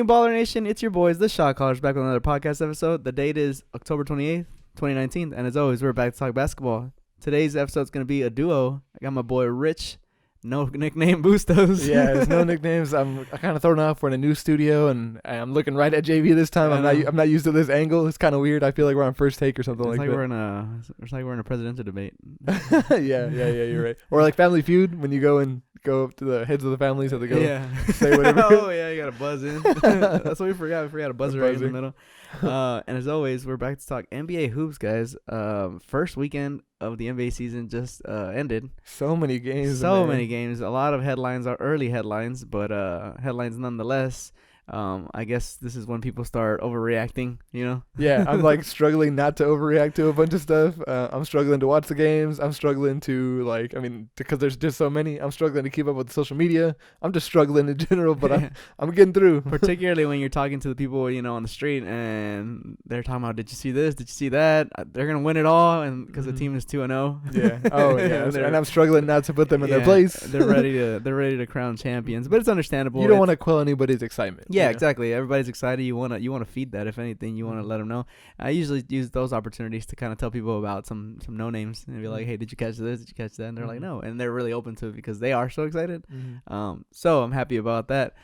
morning, Baller Nation. It's your boys, the Shotcallers, back with another podcast episode. The date is October 28th, 2019. And as always, we're back to talk basketball. Today's episode is going to be a duo. I got my boy Rich. No nickname Bustos. Yeah, there's no nicknames. I'm kind of thrown off. We're in a new studio, and I'm looking right at JV this time. I'm not used to this angle. It's kind of weird. I feel like we're on first take or something It's like that. It's like we're in a presidential debate. yeah, you're right. Or like Family Feud, when you go up to the heads of the families, have to go say whatever. Oh, yeah, you got to buzz in. That's what we forgot. We forgot a buzzer right in the middle. And as always, we're back to talk NBA hoops, guys. First weekend of the NBA season just ended. So many games. Many games. A lot of headlines are early headlines, but headlines nonetheless. I guess this is when people start overreacting, you know? Yeah, I'm like struggling not to overreact to a bunch of stuff. I'm struggling to watch the games. I'm struggling to because there's just so many. I'm struggling to keep up with social media. I'm just struggling in general, but I'm getting through. Particularly when you're talking to the people, you know, on the street and they're talking about, did you see this? Did you see that? They're going to win it all and because the team is 2-0. Yeah. Oh, yeah. And I'm struggling not to put them in their place. They're ready to crown champions, but it's understandable. You don't want to quell anybody's excitement. Yeah, exactly. Everybody's excited. You want to feed that. If anything, you want to let them know. I usually use those opportunities to kind of tell people about some no names and be like, "Hey, did you catch this? Did you catch that?" And they're like, "No," and they're really open to it because they are so excited. So I'm happy about that.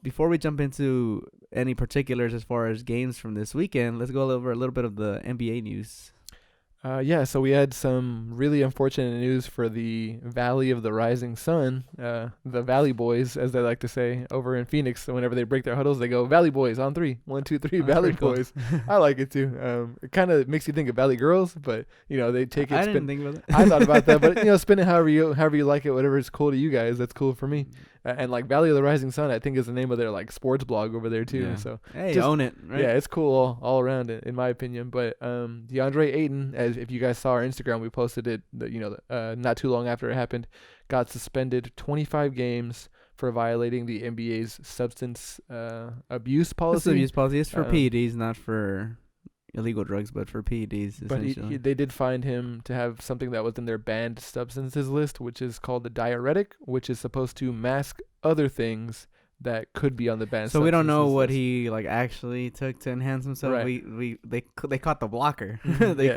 Before we jump into any particulars as far as games from this weekend, let's go over a little bit of the NBA news. So we had some really unfortunate news for the Valley of the Rising Sun, the Valley Boys, as they like to say, over in Phoenix. So whenever they break their huddles, they go, Valley Boys on 3. 1, 2, 3, Valley Boys. Cool. I like it too. It kind of makes you think of Valley Girls, but, you know, they take it. I didn't think about that. I thought about that, but, you know, spin it however you like it, whatever is cool to you guys. That's cool for me. And like Valley of the Rising Sun, I think is the name of their like sports blog over there too. Yeah. So hey, own it, right? Yeah, it's cool all around it, in my opinion. But DeAndre Ayton, as if you guys saw our Instagram, we posted it. Not too long after it happened, got suspended 25 games for violating the NBA's substance abuse policy. Substance abuse policy is for PEDs, not for illegal drugs, but for PEDs. But they did find him to have something that was in their banned substances list, which is called a diuretic, which is supposed to mask other things that could be on the banned. So we don't know what he actually took to enhance himself. Right. They caught the blocker. They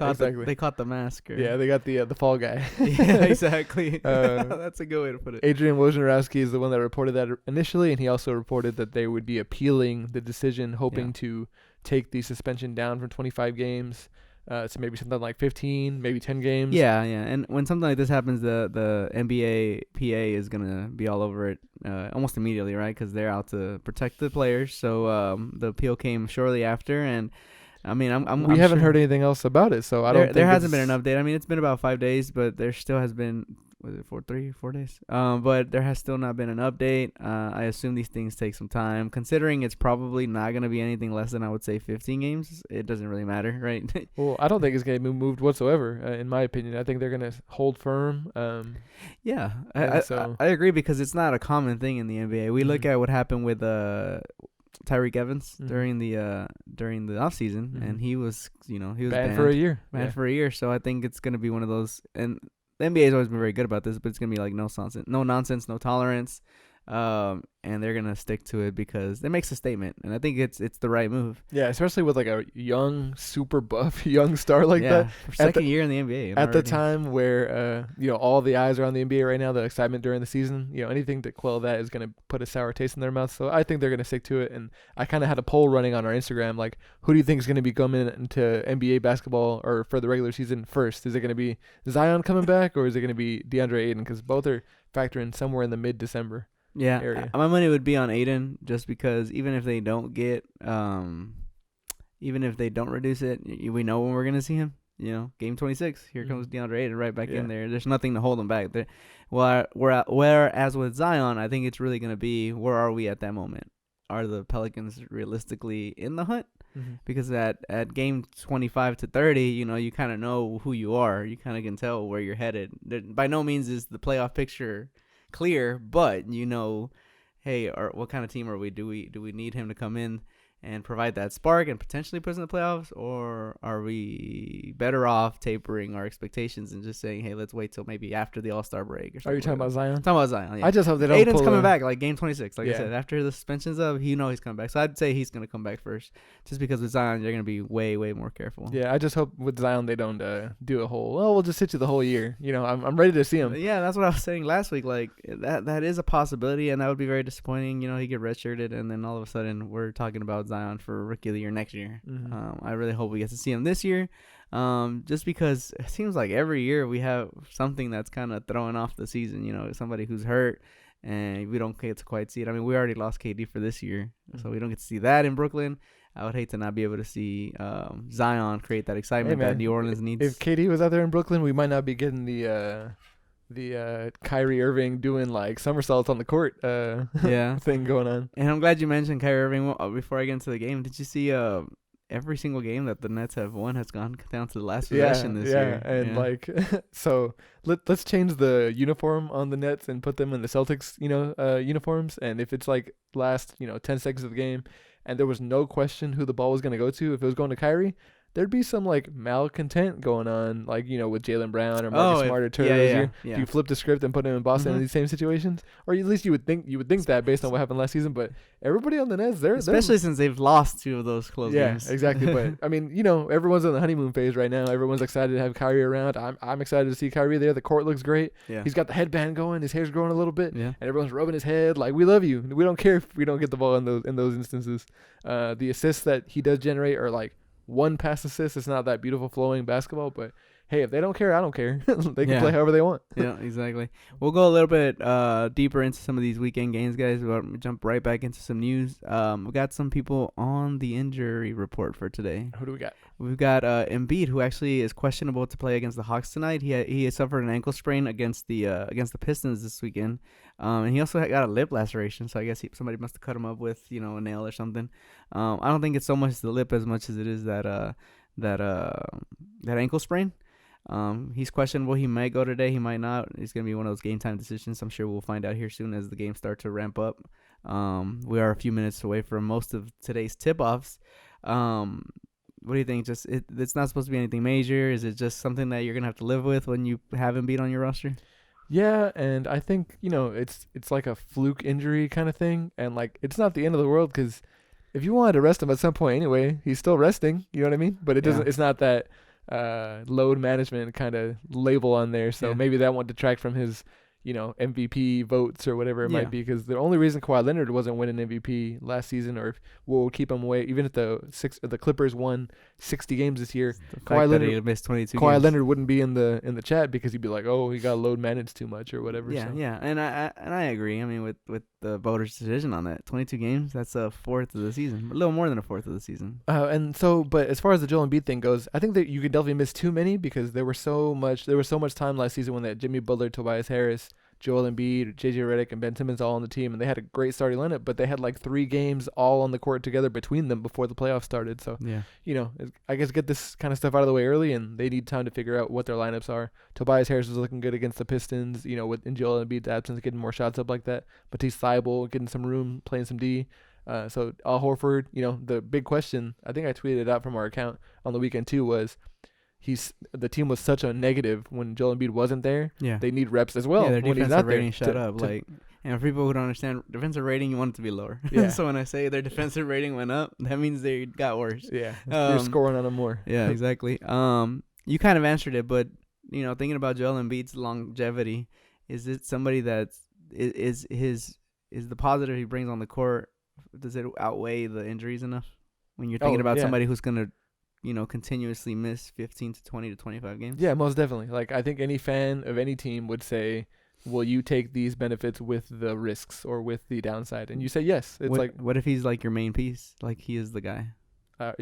caught the mask. Yeah, they got the fall guy. Yeah, exactly. That's a good way to put it. Adrian Wojnarowski is the one that reported that initially, and he also reported that they would be appealing the decision, hoping to take the suspension down from 25 games to maybe something like 15, maybe 10 games. Yeah. And when something like this happens, the NBA PA is going to be all over it almost immediately, right? Because they're out to protect the players. So the appeal came shortly after. And, I mean, we haven't heard anything else about it, so I don't think there hasn't been an update. I mean, it's been about 5 days, but there still has been... Was it 4 days? But there has still not been an update. I assume these things take some time. Considering it's probably not going to be anything less than, I would say, 15 games. It doesn't really matter, right? Well, I don't think it's going to be moved whatsoever, in my opinion. I think they're going to hold firm. Yeah, I agree because it's not a common thing in the NBA. We look at what happened with Tyreek Evans during the offseason, and he was banned for a year. For a year. So I think it's going to be one of those, and the NBA has always been very good about this, but it's going to be like no nonsense, no tolerance. And they're going to stick to it because it makes a statement. And I think it's the right move. Yeah, especially with like a young, super buff young star like that. For second year in the NBA. At the time where, all the eyes are on the NBA right now, the excitement during the season, anything to quell that is going to put a sour taste in their mouth. So I think they're going to stick to it. And I kind of had a poll running on our Instagram, like, who do you think is going to be coming into NBA basketball or for the regular season first? Is it going to be Zion coming back or is it going to be DeAndre Ayton? Because both are factoring somewhere in the mid-December. Yeah, area. My money would be on Aiden just because even if they don't reduce it, we know when we're gonna see him. Game 26, here comes DeAndre Ayton right back in there. There's nothing to hold him back. Whereas with Zion, I think it's really gonna be where are we at that moment? Are the Pelicans realistically in the hunt? Because at game 25 to 30, you kind of know who you are. You kind of can tell where you're headed. By no means is the playoff picture clear, but hey, what kind of team are we? Do we need him to come in and provide that spark and potentially put us in the playoffs, or are we better off tapering our expectations and just saying, hey, let's wait till maybe after the All-Star break or something? Are you talking about Zion? Talking about Zion, yeah. I just hope they don't Aiden's pull coming back, like game 26. Like I Yeah. said, after the suspension's up, he's coming back. So I'd say he's going to come back first, just because with Zion, you're going to be way, way more careful. Yeah, I just hope with Zion they don't do a whole, well, we'll just sit you the whole year. You know, I'm ready to see him. Yeah, that's what I was saying last week. Like that is a possibility, and that would be very disappointing. You know, he get redshirted, and then all of a sudden we're talking about Zion for Rookie of the Year next year. Mm-hmm. I really hope we get to see him this year, just because it seems like every year we have something that's kind of throwing off the season. You know, somebody who's hurt, and we don't get to quite see it. I mean, we already lost KD for this year, so we don't get to see that in Brooklyn. I would hate to not be able to see Zion create that excitement that New Orleans needs. If KD was out there in Brooklyn, we might not be getting the Kyrie Irving doing like somersaults on the court thing going on. And I'm glad you mentioned Kyrie Irving. Before I get into the game, did you see every single game that the Nets have won has gone down to the last possession this year? And like so let's change the uniform on the Nets and put them in the Celtics uniforms, and if it's like last 10 seconds of the game and there was no question who the ball was going to go to, if it was going to Kyrie, there'd be some like malcontent going on, like with Jaylen Brown or Marcus Smart or Turner Rozier. If you flip the script and put him in Boston in these same situations, or at least you would think that based on what happened last season. But everybody on the Nets, especially since they've lost 2 of those close games. Yeah, exactly. But I mean, everyone's on the honeymoon phase right now. Everyone's excited to have Kyrie around. I'm excited to see Kyrie there. The court looks great. Yeah. He's got the headband going. His hair's growing a little bit. Yeah. And everyone's rubbing his head. Like, we love you. We don't care if we don't get the ball in those instances. The assists that he does generate are like one pass assist. It's not that beautiful flowing basketball, but hey, if they don't care, I don't care. They can play however they want. Yeah, exactly. We'll go a little bit deeper into some of these weekend games, guys. We'll jump right back into some news. We got some people on the injury report for today. Who do we got? We've got Embiid, who actually is questionable to play against the Hawks tonight. He has suffered an ankle sprain against the Pistons this weekend, and he also got a lip laceration. So I guess somebody must have cut him up with a nail or something. I don't think it's so much the lip as much as it is that ankle sprain. He's questionable. He might go today. He might not. It's going to be one of those game time decisions. I'm sure we'll find out here soon as the games start to ramp up. We are a few minutes away from most of today's tip-offs. What do you think? It's not supposed to be anything major. Is it just something that you're going to have to live with when you have Embiid on your roster? Yeah, and I think, it's like a fluke injury kind of thing. And, like, it's not the end of the world because if you wanted to rest him at some point anyway, he's still resting. You know what I mean? But it doesn't. It's not that load management kind of label on there. So maybe that won't detract from his, MVP votes or whatever it might be. Because the only reason Kawhi Leonard wasn't winning MVP last season, or will keep him away, even if the Clippers won 60 games this year, Kawhi Leonard missed 22 Kawhi games. Leonard wouldn't be in the chat because he'd be like, oh, he got load managed too much or whatever. Yeah, and I agree. I mean, with the voters' decision on that, 22 games, that's a fourth of the season, a little more than a fourth of the season. But as far as the Joel Embiid thing goes, I think that you could definitely miss too many because there was so much time last season when that Jimmy Butler, Tobias Harris, Joel Embiid, JJ Redick, and Ben Simmons all on the team, and they had a great starting lineup, but they had like 3 games all on the court together between them before the playoffs started. So, I guess get this kind of stuff out of the way early, and they need time to figure out what their lineups are. Tobias Harris was looking good against the Pistons, in Joel Embiid's absence, getting more shots up like that. Matisse Thybulle getting some room, playing some D. So Al Horford, the big question, I think I tweeted it out from our account on the weekend too, was the team was such a negative when Joel Embiid wasn't there. Yeah, they need reps as well. Yeah, their when defensive rating shot up. And for people who don't understand defensive rating, you want it to be lower. Yeah. So when I say their defensive rating went up, that means they got worse. Yeah, you're scoring on them more. Yeah, exactly. You kind of answered it, but thinking about Joel Embiid's longevity, is it somebody that's is the positive he brings on the court? Does it outweigh the injuries enough when you're thinking about somebody who's gonna continuously miss 15 to 20 to 25 games? Yeah, most definitely. Like, I think any fan of any team would say, will you take these benefits with the risks or with the downside? And you say yes. It's what if he's like your main piece? Like, he is the guy.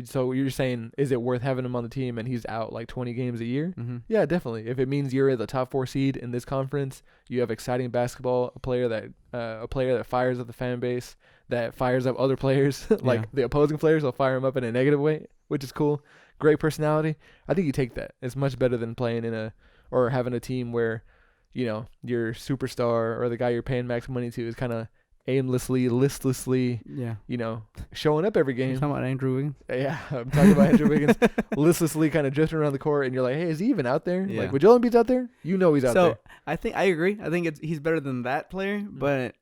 So you're saying, is it worth having him on the team and he's out like 20 games a year? Mm-hmm. Yeah, definitely. If it means you're at the top 4 seed in this conference, you have exciting basketball, a player that fires up the fan base, that fires up other players, like the opposing players will fire him up in a negative way, which is cool. Great personality. I think you take that. It's much better than playing or having a team where, your superstar or the guy you're paying max money to is kind of aimlessly, listlessly, showing up every game. You're talking about Andrew Wiggins? Yeah, I'm talking about Andrew Wiggins listlessly kind of drifting around the court, and you're like, hey, is he even out there? Yeah. Like, when Joel Embiid's out there, he's out there. So I agree. I think he's better than that player, but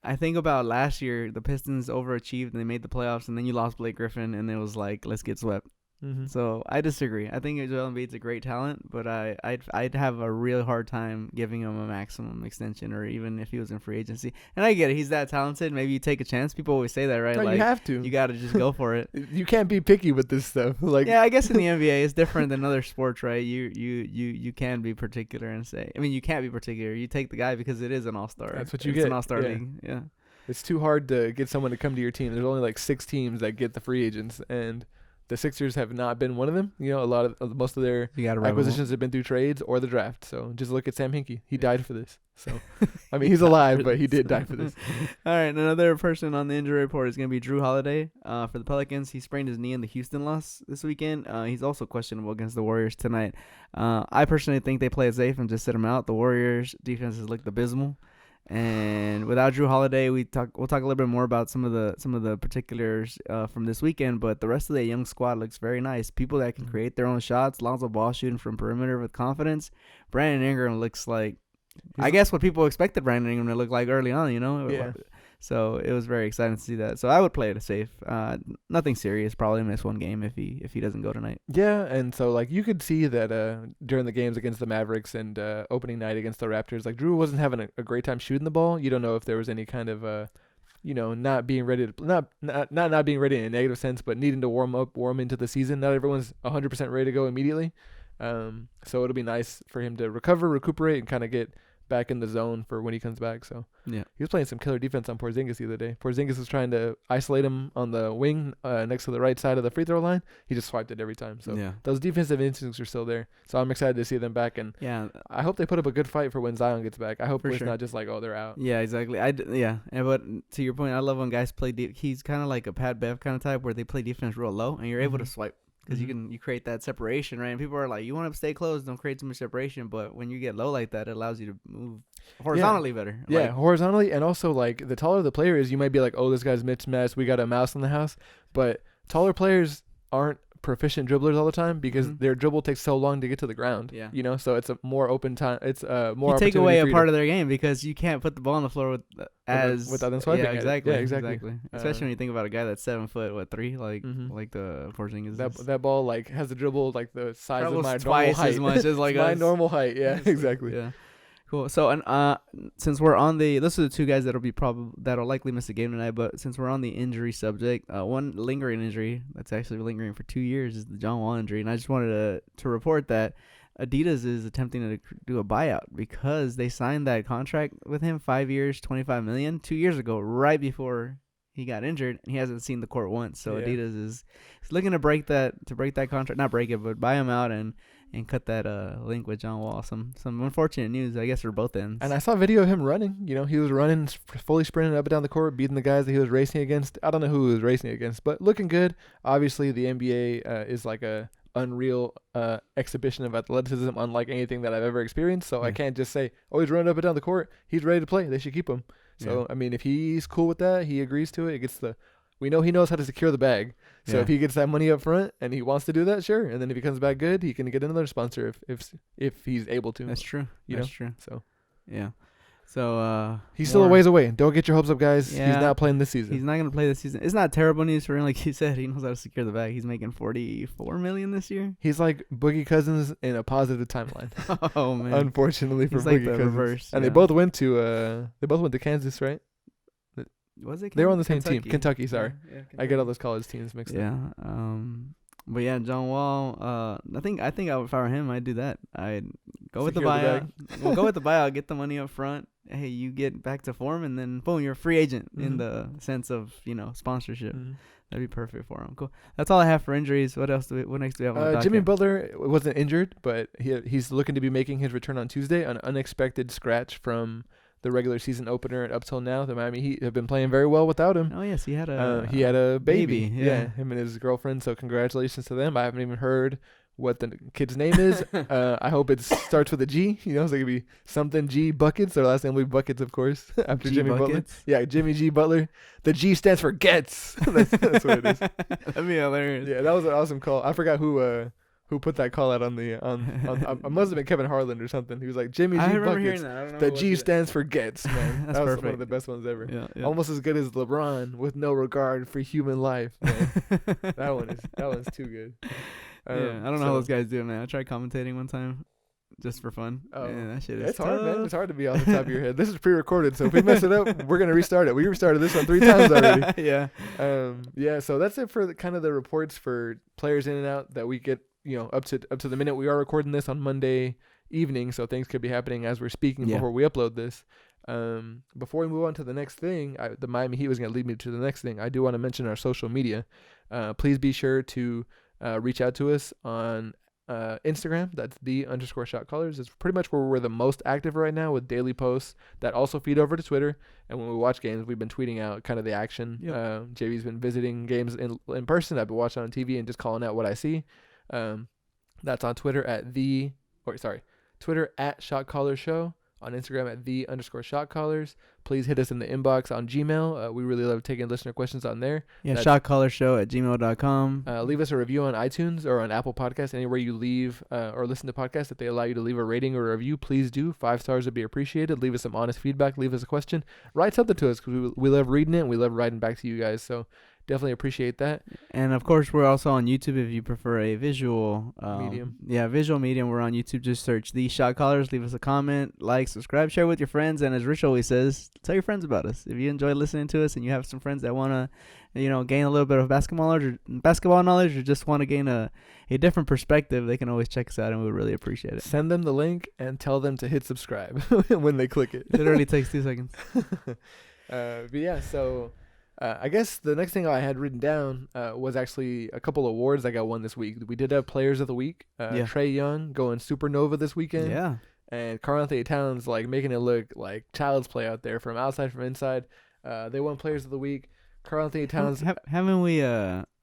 I think about last year, the Pistons overachieved and they made the playoffs, and then you lost Blake Griffin, and it was like, let's get swept. Mm-hmm. So I disagree. I think Joel Embiid's a great talent, but I'd have a really hard time giving him a maximum extension, or even if he was in free agency. And I get it; he's that talented. Maybe you take a chance. People always say that, right? No, like, you have to. You got to just go for it. You can't be picky with this stuff. Like, yeah, I guess in the NBA it's different than other sports, right? You can be particular and say. I mean, you can't be particular. You take the guy because it is an all-star. That's what you get. get. It's an all-star league. Yeah. It's too hard to get someone to come to your team. There's only like 6 teams that get the free agents, and the Sixers have not been one of them. Most of their acquisitions have been through trades or the draft. So just look at Sam Hinkie. He died for this. So, I mean, he's alive, but he did die for this. All right, another person on the injury report is going to be Drew Holiday for the Pelicans. He sprained his knee in the Houston loss this weekend. He's also questionable against the Warriors tonight. I personally think they play it safe and just sit him out. The Warriors' defense has looked abysmal. And without Drew Holiday, we'll talk a little bit more about some of the particulars from this weekend. But the rest of the young squad looks very nice. People that can create their own shots. Lonzo Ball shooting from perimeter with confidence. Brandon Ingram looks like, I guess, what people expected Brandon Ingram to look like early on. Yeah. So it was very exciting to see that. So I would play it safe. Nothing serious. Probably miss one game if he doesn't go tonight. Yeah, and so like you could see that during the games against the Mavericks and opening night against the Raptors, like Drew wasn't having a great time shooting the ball. You don't know if there was any kind of not being ready to not being ready in a negative sense, but needing to warm into the season. Not everyone's 100% ready to go immediately. So it'll be nice for him to recuperate, and kind of get back in the zone for when he comes back. So yeah, he was playing some killer defense on Porzingis the other day. Porzingis was trying to isolate him on the wing next to the right side of the free throw line. He just swiped it every time. So those defensive instincts are still there. So I'm excited to see them back, and I hope they put up a good fight for when Zion gets back. I hope it's not just like, oh, they're out. Yeah, exactly. But to your point, I love when guys play deep. He's kind of like a Pat Bev kind of type where they play defense real low, and you're able to swipe. Because you create that separation, right? And people are like, you want to stay close, don't create too much separation. But when you get low like that, it allows you to move horizontally better. Yeah, horizontally. And also, like, the taller the player is, you might be like, oh, this guy's mismatched, we got a mouse in the house. But taller players aren't proficient dribblers all the time because their dribble takes so long to get to the ground. Yeah. So it's a more open time. It's more. You take away a part of their game because you can't put the ball on the floor without them swiping. Yeah, exactly. Yeah, exactly. Especially when you think about a guy that's 7 foot, 3, like the Porzingis. That ball like has a dribble like the size of my normal twice height. As much as like my normal height. Yeah, exactly. Yeah. Cool. So, and since we're on those are the two guys that'll likely miss a game tonight. But since we're on the injury subject, one lingering injury that's actually lingering for 2 years is the John Wall injury, and I just wanted to report that Adidas is attempting to do a buyout because they signed that contract with him, 5 years, $25 million, 2 years ago, right before he got injured, and he hasn't seen the court once. So Adidas is looking to break that contract, not break it, but buy him out and cut that link with John Wall. Some unfortunate news, I guess, for both ends. And I saw a video of him running. He was running, fully sprinting up and down the court, beating the guys that he was racing against. I don't know who he was racing against, but looking good. Obviously, the NBA is like a unreal exhibition of athleticism, unlike anything that I've ever experienced. So I can't just say, oh, he's running up and down the court, he's ready to play, they should keep him. So I mean, if he's cool with that, he agrees to it. We know he knows how to secure the bag. So if he gets that money up front and he wants to do that, sure. And then if he comes back good, he can get another sponsor if he's able to. That's true. That's true. So yeah. So he's still a ways away. Don't get your hopes up, guys. Yeah. He's not playing this season. He's not going to play this season. It's not terrible news for him, like you said. He knows how to secure the bag. He's making $44 million this year. He's like Boogie Cousins in a positive timeline. Oh man. Unfortunately for Boogie Cousins. Reverse, and they both went to Kansas, right? Was it? They were on the same team. Kentucky, sorry. Yeah, Kentucky. I get all those college teams mixed up. Yeah. But yeah, John Wall. I think if I were him, I'd do that. I'd go with the buyout. We'll go with the buyout. Get the money up front. Hey, you get back to form, and then boom, you're a free agent in the sense of sponsorship. That'd be perfect for him. Cool. That's all I have for injuries. What else? What next do we have on the Jimmy Butler wasn't injured, but he's looking to be making his return on Tuesday. An unexpected scratch from the regular season opener, and up till now, the Miami Heat have been playing very well without him. Oh yes, he had a baby. Yeah, him and his girlfriend. So congratulations to them. I haven't even heard what the kid's name is. I hope it starts with a G. So it could be something G Buckets. Their last name will be Buckets, of course, after G Jimmy Buckets? Butler. Yeah, Jimmy G Butler. The G stands for Gets. that's what it is. That'd be hilarious. Yeah, that was an awesome call. I forgot who put that call out on the it must have been Kevin Harlan or something. He was like, Jimmy G I remember Buckets. hearing that. I don't know The who G was it. stands for Gets, man. That's That was perfect. one of the best ones ever. Yeah. Almost as good as LeBron with no regard for human life. Man. that one's too good. I don't know how those guys do it, man. I tried commentating one time just for fun. That shit is It's hard, man. tough. It's hard to be off the top of your head. This is pre-recorded, so if we mess it up, we're gonna restart it. We restarted this one 3 times already. Yeah. So that's it for kind of the reports for players in and out that we get. Up to the minute. We are recording this on Monday evening, so things could be happening as we're speaking before we upload this. Before we move on to the next thing, the Miami Heat was going to lead me to the next thing. I do want to mention our social media. Please be sure to reach out to us on Instagram. That's _shotcallers. It's pretty much where we're the most active right now with daily posts that also feed over to Twitter. And when we watch games, we've been tweeting out kind of the action. Yep. JB's been visiting games in person. I've been watching on TV and just calling out what I see. That's on Twitter Twitter at shotcallersshow, on Instagram at _shotcallers. Please hit us in the inbox on Gmail. We really love taking listener questions on there. Yeah, shotcallersshow@gmail.com. Leave us a review on iTunes or on Apple Podcasts. Anywhere you leave or listen to podcasts, if they allow you to leave a rating or a review, please do. 5 stars would be appreciated. Leave us some honest feedback. Leave us a question. Write something to us because we love reading it and we love writing back to you guys. So definitely appreciate that. And of course, we're also on YouTube if you prefer a visual Medium. Yeah, visual medium. We're on YouTube. Just search The Shot Callers. Leave us a comment, like, subscribe, share with your friends. And as Rich always says, tell your friends about us. If you enjoy listening to us and you have some friends that want to, gain a little bit of basketball knowledge or just want to gain a different perspective, they can always check us out and we would really appreciate it. Send them the link and tell them to hit subscribe when they click it. Literally takes 2 seconds. But yeah, so I guess the next thing I had written down was actually a couple awards I got won this week. We did have Players of the Week. Trae Young going supernova this weekend. Yeah. And Karl-Anthony Towns making it look like child's play out there from outside, from inside. They won Players of the Week. Karl-Anthony Towns. Haven't we,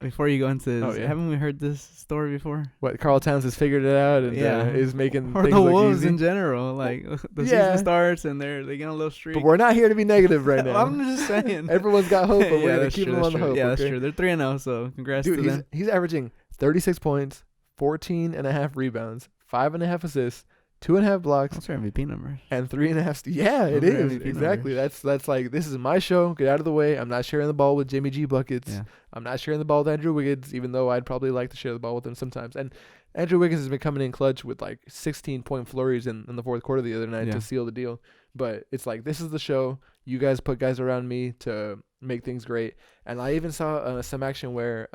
before you go into this, yeah. haven't we heard this story before? What, Karl Towns has figured it out and is making or things the look Wolves easy? in general. The season starts and they get a little streak. But we're not here to be negative right now. I'm just saying. Everyone's got hope, but we're going to that's keep true, them on the that's true. hope. Yeah, okay? that's true. They're 3-0, so congrats to Dude, them. he's averaging 36 points, 14.5 rebounds, 5.5 assists, 2.5 blocks, What's our MVP numbers? and 3.5. Yeah, it Those are is MVP exactly. numbers. That's like, this is my show. Get out of the way. I'm not sharing the ball with Jimmy G Buckets. Yeah. I'm not sharing the ball with Andrew Wiggins, even though I'd probably like to share the ball with him sometimes. And Andrew Wiggins has been coming in clutch with 16-point flurries in the fourth quarter the other night to seal the deal. But it's this is the show. You guys put guys around me to make things great. And I even saw some action where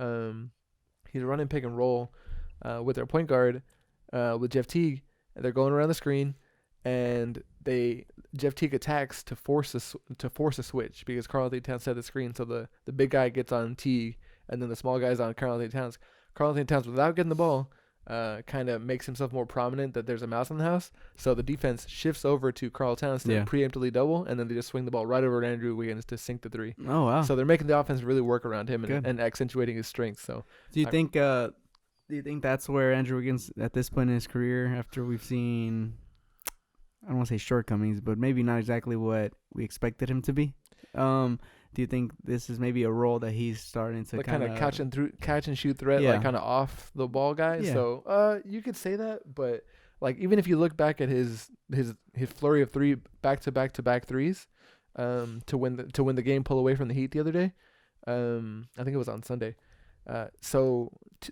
he's running pick and roll with their point guard with Jeff Teague. And they're going around the screen, and Jeff Teague attacks to force a switch because Karl-Anthony Towns set the screen. So the big guy gets on Teague, and then the small guy's on Karl-Anthony Towns. Karl-Anthony Towns, without getting the ball, kind of makes himself more prominent that there's a mouse in the house. So the defense shifts over to Karl Towns to preemptively double, and then they just swing the ball right over to Andrew Wiggins to sink the 3. Oh, wow. So they're making the offense really work around him and accentuating his strengths. So Do you think that's where Andrew Wiggins, at this point in his career, after we've seen, I don't want to say shortcomings, but maybe not exactly what we expected him to be? Do you think this is maybe a role that he's starting to kind of catch and shoot threat, kind of off the ball guy? Yeah. So you could say that, but even if you look back at his flurry of 3 back-to-back threes to win the game pull away from the Heat the other day, I think it was on Sunday.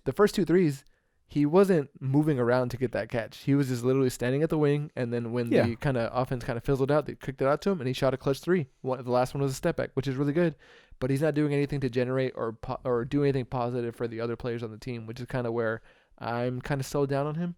The first 2 threes, he wasn't moving around to get that catch. He was just literally standing at the wing, and then when the kind of offense kind of fizzled out, they kicked it out to him, and he shot a clutch 3. The last one was a step back, which is really good, but he's not doing anything to generate or do anything positive for the other players on the team, which is kind of where I'm kind of slowed down on him.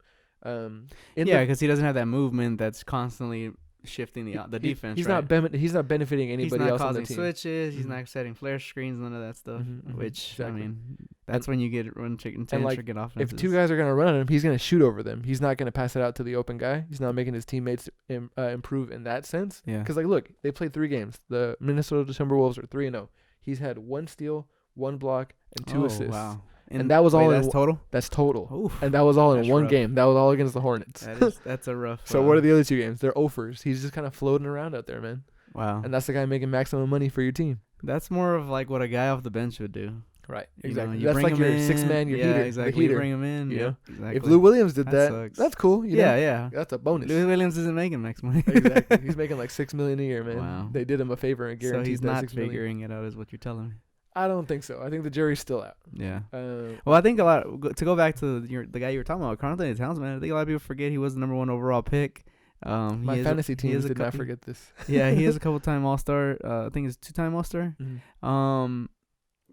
Because he doesn't have that movement that's constantly shifting the defense. He's not benefiting anybody else on the team. He's not causing switches. He's not setting flare screens. None of that stuff. Which exactly. I mean, that's when you get run chicken or get offenses. If 2 guys are gonna run at him, he's gonna shoot over them. He's not gonna pass it out to the open guy. He's not making his teammates improve in that sense. Yeah. Because look, they played 3 games. The Minnesota Timberwolves are 3-0. He's had 1 steal, 1 block, and 2 assists. Wow. And that was all that's total. That's total. Oof, and that was all in one rough. game. That was all against the Hornets. That's a rough. So what are the other 2 games? They're offers. He's just kind of floating around out there, man. Wow. And that's the guy making maximum money for your team. That's more of like what a guy off the bench would do. Right. You Exactly. know, you That's bring like him your in, 6 man, your yeah, heater. exactly. The heater. You bring him in. Yeah. Exactly. If Lou Williams did that, sucks. that's cool. You know? Yeah. That's a bonus. Lou Williams isn't making max money. Exactly. He's making like $6 million a year, man. Wow. They did him a favor and guaranteed so he's that not $6 million. figuring it out, is what you're telling me. I don't think so. I think the jury's still out. Yeah. Well, I think to go back to the guy you were talking about, Karl Anthony Towns, man. I think a lot of people forget he was the number 1 overall pick. My fantasy teams did not forget this. Yeah, he is a couple-time All-Star. I think he's a 2-time All-Star. Mm-hmm.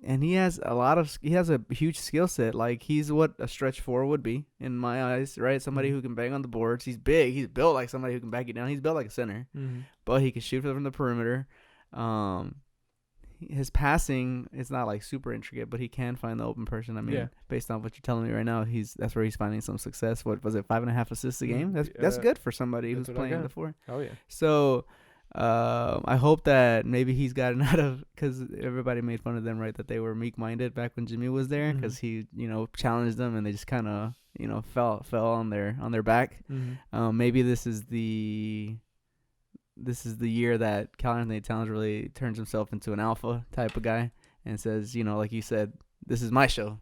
And he has a huge skill set. Like, he's what a stretch 4 would be in my eyes, right? Somebody who can bang on the boards. He's big. He's built like somebody who can back you down. He's built like a center, but he can shoot from the perimeter. His passing is not like super intricate, but he can find the open person. I mean, based on what you're telling me right now, that's where he's finding some success. What was it, 5.5 assists a game? That's good for somebody who's playing the 4. Oh yeah. So I hope that maybe he's gotten out of, because everybody made fun of them, right? That they were meek-minded back when Jimmy was there, because he, challenged them and they just kind of, fell on their back. Maybe this is the year that Karl Anthony Towns really turns himself into an alpha type of guy and says, like you said, this is my show.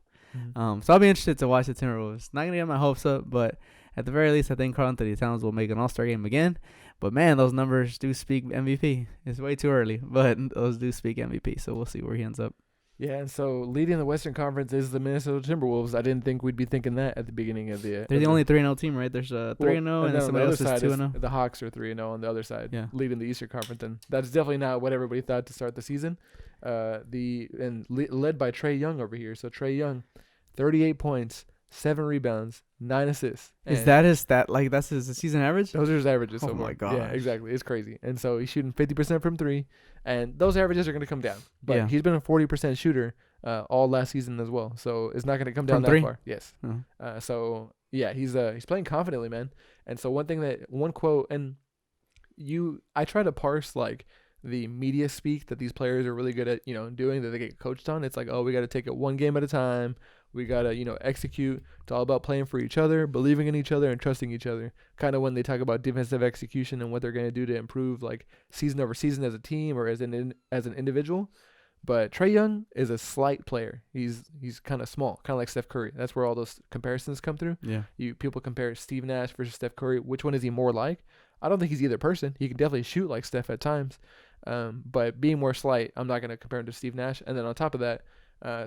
So I'll be interested to watch the Timberwolves. Not gonna get my hopes up, but at the very least, I think Karl Anthony Towns will make an All-Star game again. But man, those numbers do speak MVP. It's way too early, but those do speak MVP. So we'll see where he ends up. Yeah, and so leading the Western Conference is the Minnesota Timberwolves. I didn't think we'd be thinking that at the beginning of the. They're the only 3-0 team, right? There's a 3-0, and then somebody else is 2-0. The Hawks are 3-0 on the other side, yeah, leading the Eastern Conference, and that's definitely not what everybody thought to start the season. Led by Trae Young over here. So Trae Young, 38 points, 7 rebounds, 9 assists. Is that his stat? Like, that's his season average? Those are his averages. Oh my god! Yeah, exactly. It's crazy. And so he's shooting 50% from 3, and those averages are going to come down. But he's been a 40% shooter all last season as well. So it's not going to come down that far. Yes. Uh-huh. So yeah, he's playing confidently, man. And so one quote, and I try to parse like the media speak that these players are really good at, doing, that they get coached on. It's like, oh, we got to take it one game at a time. We got to, execute. It's all about playing for each other, believing in each other, and trusting each other. Kind of when they talk about defensive execution and what they're going to do to improve, like, season over season as a team or as an individual. But Trae Young is a slight player. He's kind of small, kind of like Steph Curry. That's where all those comparisons come through. Yeah. People compare Steve Nash versus Steph Curry. Which one is he more like? I don't think he's either person. He can definitely shoot like Steph at times. But being more slight, I'm not going to compare him to Steve Nash. And then on top of that,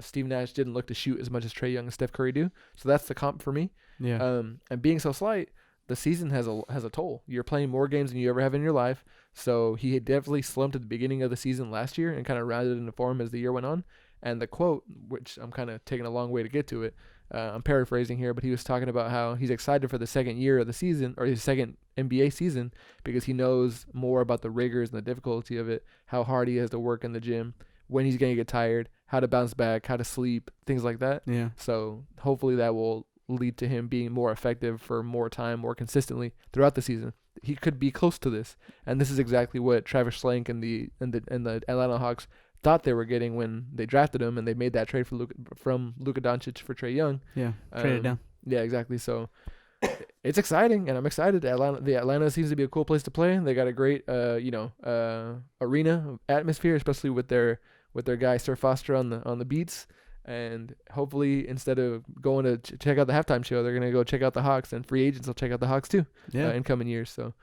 Steve Nash didn't look to shoot as much as Trae Young and Steph Curry do. So that's the comp for me. Yeah. And being so slight, the season has a toll. You're playing more games than you ever have in your life. So he had definitely slumped at the beginning of the season last year and kind of rounded into form as the year went on. And the quote, which I'm kind of taking a long way to get to it, I'm paraphrasing here, but he was talking about how he's excited for the second year of the season, or his second NBA season, because he knows more about the rigors and the difficulty of it, how hard he has to work in the gym, when he's going to get tired, how to bounce back, how to sleep, things like that. Yeah. So hopefully that will lead to him being more effective for more time, more consistently throughout the season. He could be close to this, and this is exactly what Travis Schlenk and the Atlanta Hawks thought they were getting when they drafted him, and they made that trade from Luka Doncic for Trae Young. Yeah, traded down. Yeah, exactly. So it's exciting, and I'm excited. Atlanta seems to be a cool place to play. They got a great arena atmosphere, especially with their guy Sir Foster on the beats. And hopefully, instead of going to check out the halftime show, they're gonna go check out the Hawks, and free agents will check out the Hawks too. Yeah. In coming years. So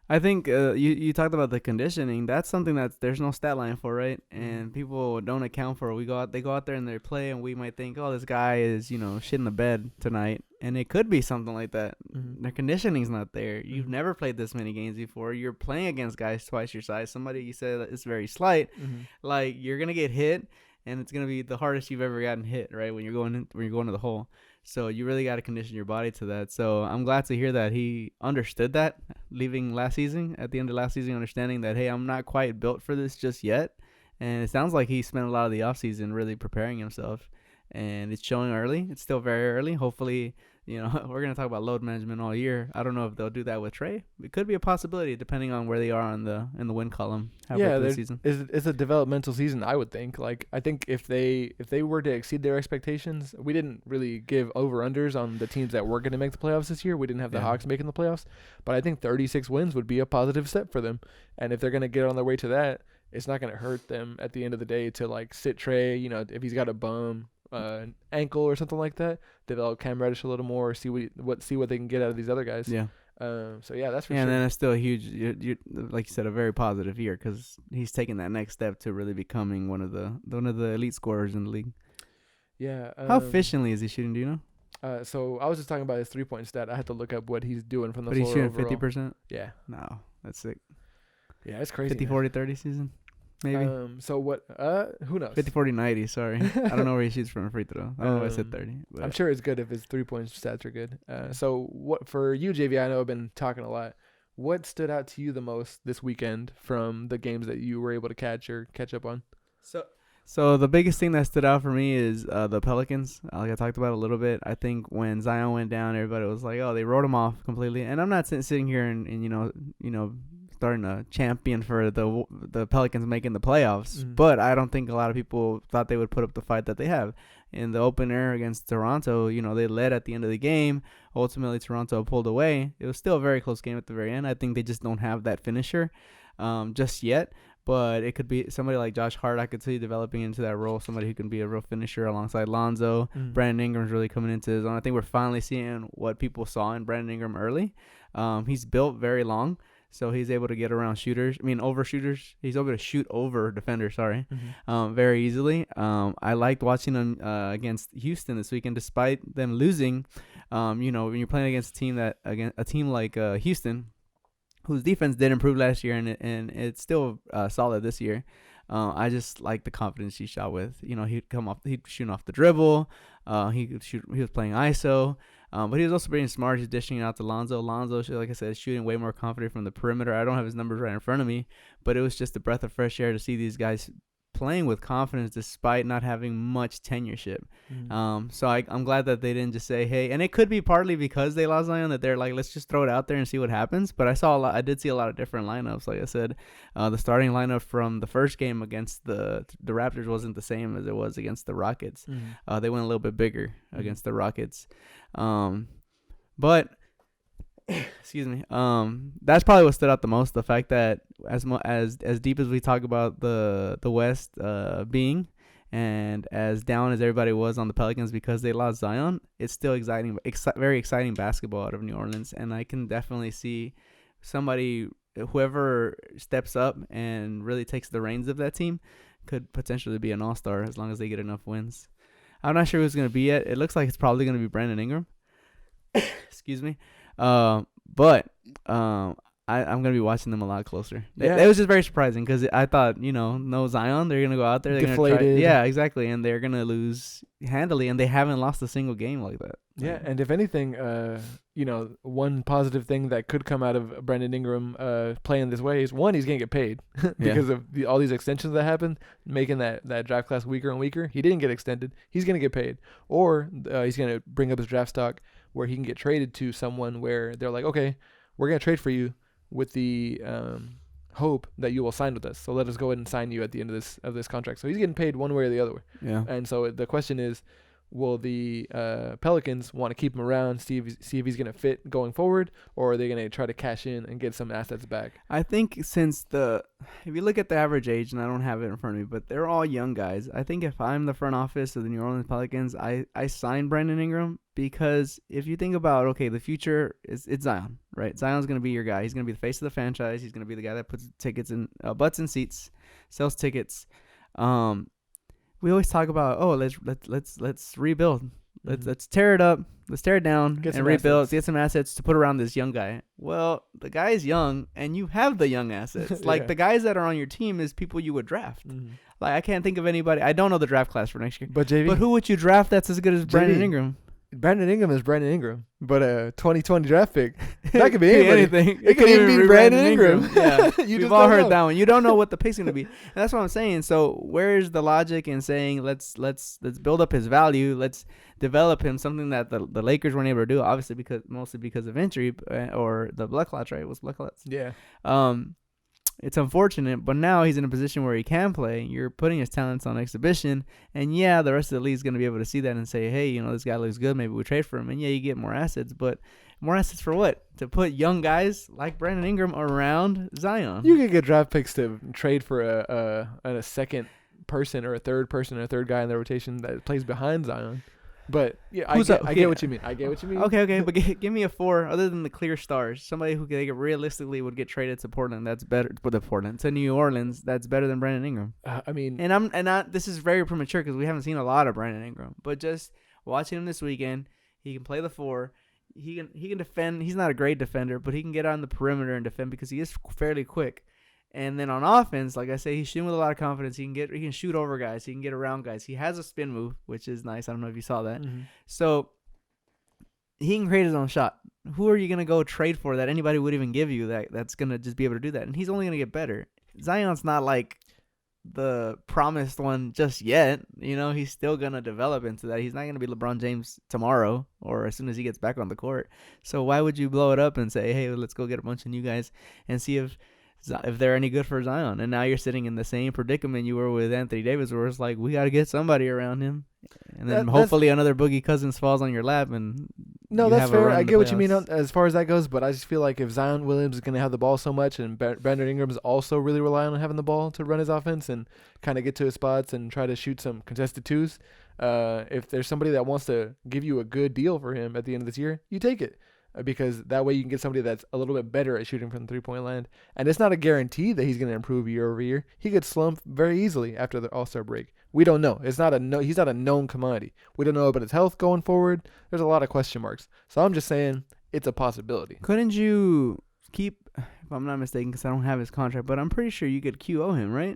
I think you talked about the conditioning. That's something that there's no stat line for, right? And people don't account for. They go out there and they play, and we might think, oh, this guy is shit in the bed tonight, and it could be something like that. Mm-hmm. Their conditioning's not there. You've never played this many games before. You're playing against guys twice your size. Somebody you said that is very slight. Mm-hmm. Like, you're gonna get hit, and it's gonna be the hardest you've ever gotten hit, right? When you're going to the hole. So you really got to condition your body to that. So I'm glad to hear that he understood that, leaving last season, at the end of last season, understanding that, hey, I'm not quite built for this just yet. And it sounds like he spent a lot of the offseason really preparing himself. and it's showing early. It's still very early. Hopefully, we're gonna talk about load management all year. I don't know if they'll do that with Trey. It could be a possibility depending on where they are in the win column halfway through the season. It's a developmental season, I would think. Like, I think if they were to exceed their expectations, we didn't really give over-unders on the teams that were going to make the playoffs this year. We didn't have the Hawks making the playoffs, but I think 36 wins would be a positive step for them. And if they're going to get on their way to that, it's not going to hurt them at the end of the day to like sit Trey, if he's got a bum, ankle or something like that, develop Cam Reddish a little more, see what they can get out of these other guys. Yeah. So yeah, that's for sure. And then it's still a huge, like you said, a very positive year because he's taking that next step to really becoming one of the elite scorers in the league. Yeah. How efficiently is he shooting? Do you know? So I was just talking about his 3-point stat. I had to look up what he's doing from the floor. But he's shooting 50%. Yeah. No, that's sick. Yeah, it's crazy. 50, 40, 30 season. Maybe. So what? Who knows? 50, 40, 90. Sorry, I don't know where he shoots from a free throw. I don't know if I said 30. But. I'm sure it's good if his 3-point stats are good. So what for you, JV? I know I've been talking a lot. What stood out to you the most this weekend from the games that you were able to catch up on? So the biggest thing that stood out for me is the Pelicans. Like I talked about a little bit. I think when Zion went down, everybody was like, "Oh, they wrote him off completely." And I'm not sitting here and starting a champion for the Pelicans making the playoffs. Mm-hmm. But I don't think a lot of people thought they would put up the fight that they have. In the opener against Toronto, they led at the end of the game. Ultimately, Toronto pulled away. It was still a very close game at the very end. I think they just don't have that finisher just yet. But it could be somebody like Josh Hart. I could see developing into that role, somebody who can be a real finisher alongside Lonzo. Mm-hmm. Brandon Ingram's really coming into his own. I think we're finally seeing what people saw in Brandon Ingram early. He's built very long. So he's able to get around over shooters. He's able to shoot over defenders, very easily. I liked watching him against Houston this weekend, despite them losing. When you're playing against a team like Houston, whose defense did improve last year, and it's still solid this year. I just like the confidence he shot with. He'd shooting off the dribble. He was playing ISO. But he was also being smart. He's dishing it out to Lonzo. Lonzo, like I said, is shooting way more confident from the perimeter. I don't have his numbers right in front of me, but it was just a breath of fresh air to see these guys playing with confidence despite not having much tenureship. Mm-hmm. So I'm glad that they didn't just say, hey, and it could be partly because they lost Zion that they're like, let's just throw it out there and see what happens. But I did see a lot of different lineups. Like I said, the starting lineup from the first game against the Raptors wasn't the same as it was against the Rockets. Mm-hmm. They went a little bit bigger against the Rockets. But excuse me. That's probably what stood out the most. The fact that as deep as we talk about the West being, and as down as everybody was on the Pelicans because they lost Zion, it's still exciting, very exciting basketball out of New Orleans. And I can definitely see whoever steps up and really takes the reins of that team could potentially be an all-star as long as they get enough wins. I'm not sure who's going to be yet. It looks like it's probably going to be Brandon Ingram. Excuse me. But I'm going to be watching them a lot closer. Yeah. It was just very surprising because I thought, no Zion. They're going to go out there. They're deflated. Yeah, exactly. And they're going to lose handily, and they haven't lost a single game like that. Yeah, and if anything, one positive thing that could come out of Brandon Ingram playing this way is, one, he's going to get paid because of all these extensions that happened, making that draft class weaker and weaker. He didn't get extended. He's going to get paid. Or he's going to bring up his draft stock where he can get traded to someone where they're like, okay, we're going to trade for you with the hope that you will sign with us. So let us go ahead and sign you at the end of this contract. So he's getting paid one way or the other way. Yeah. And so the question is, will the Pelicans want to keep him around, see if he's going to fit going forward, or are they going to try to cash in and get some assets back? I think if you look at the average age, and I don't have it in front of me, but they're all young guys. I think if I'm the front office of the New Orleans Pelicans, I sign Brandon Ingram because if you think about, okay, the future it's Zion, right? Zion's going to be your guy. He's going to be the face of the franchise. He's going to be the guy that puts tickets in butts in seats, sells tickets. We always talk about, let's rebuild. Let's tear it up. Let's tear it down and rebuild. Assets. Get some assets to put around this young guy. Well, the guy's young, and you have the young assets. Like the guys that are on your team is people you would draft. Mm-hmm. Like I can't think of anybody. I don't know the draft class for next year. But who would you draft that's as good as Brandon Ingram? Brandon Ingram is Brandon Ingram, but a 2020 draft pick, that could be anybody. anything. It could even be Brandon Ingram. Yeah, You we've just all don't heard know. that one. You don't know what the pick's gonna be, and that's what I'm saying. So where's the logic in saying let's build up his value, let's develop him, something that the Lakers weren't able to do, obviously mostly because of injury or the blood clots, right? It was blood clots. Yeah. It's unfortunate, but now he's in a position where he can play. You're putting his talents on exhibition, and yeah, the rest of the league is going to be able to see that and say, hey, this guy looks good. Maybe we trade for him. And yeah, you get more assets, but more assets for what? To put young guys like Brandon Ingram around Zion. You could get draft picks to trade for a second person or a third person or a third guy in the rotation that plays behind Zion. But yeah, I get what you mean. Okay, but give me a 4 other than the clear stars. Somebody who realistically would get traded to Portland. That's better. To New Orleans. That's better than Brandon Ingram. I mean, this is very premature because we haven't seen a lot of Brandon Ingram. But just watching him this weekend, he can play the 4. He can defend. He's not a great defender, but he can get on the perimeter and defend because he is fairly quick. And then on offense, like I say, he's shooting with a lot of confidence. He can shoot over guys. He can get around guys. He has a spin move, which is nice. I don't know if you saw that. Mm-hmm. So he can create his own shot. Who are you going to go trade for that anybody would even give you that's going to just be able to do that? And he's only going to get better. Zion's not like the promised one just yet. He's still going to develop into that. He's not going to be LeBron James tomorrow or as soon as he gets back on the court. So why would you blow it up and say, hey, let's go get a bunch of new guys and see if they're any good for Zion? And now you're sitting in the same predicament you were with Anthony Davis, where it's like, we got to get somebody around him. And then hopefully another Boogie Cousins falls on your lap. And no, that's fair. I get what you mean as far as that goes, but I just feel like if Zion Williams is going to have the ball so much and Brandon Ingram is also really relying on having the ball to run his offense and kind of get to his spots and try to shoot some contested twos, if there's somebody that wants to give you a good deal for him at the end of this year, you take it. Because that way you can get somebody that's a little bit better at shooting from the three-point line. And it's not a guarantee that he's going to improve year over year. He could slump very easily after the All-Star break. We don't know. He's not a known commodity. We don't know about his health going forward. There's a lot of question marks. So I'm just saying it's a possibility. Couldn't you keep, if I'm not mistaken, because I don't have his contract, but I'm pretty sure you could QO him, right?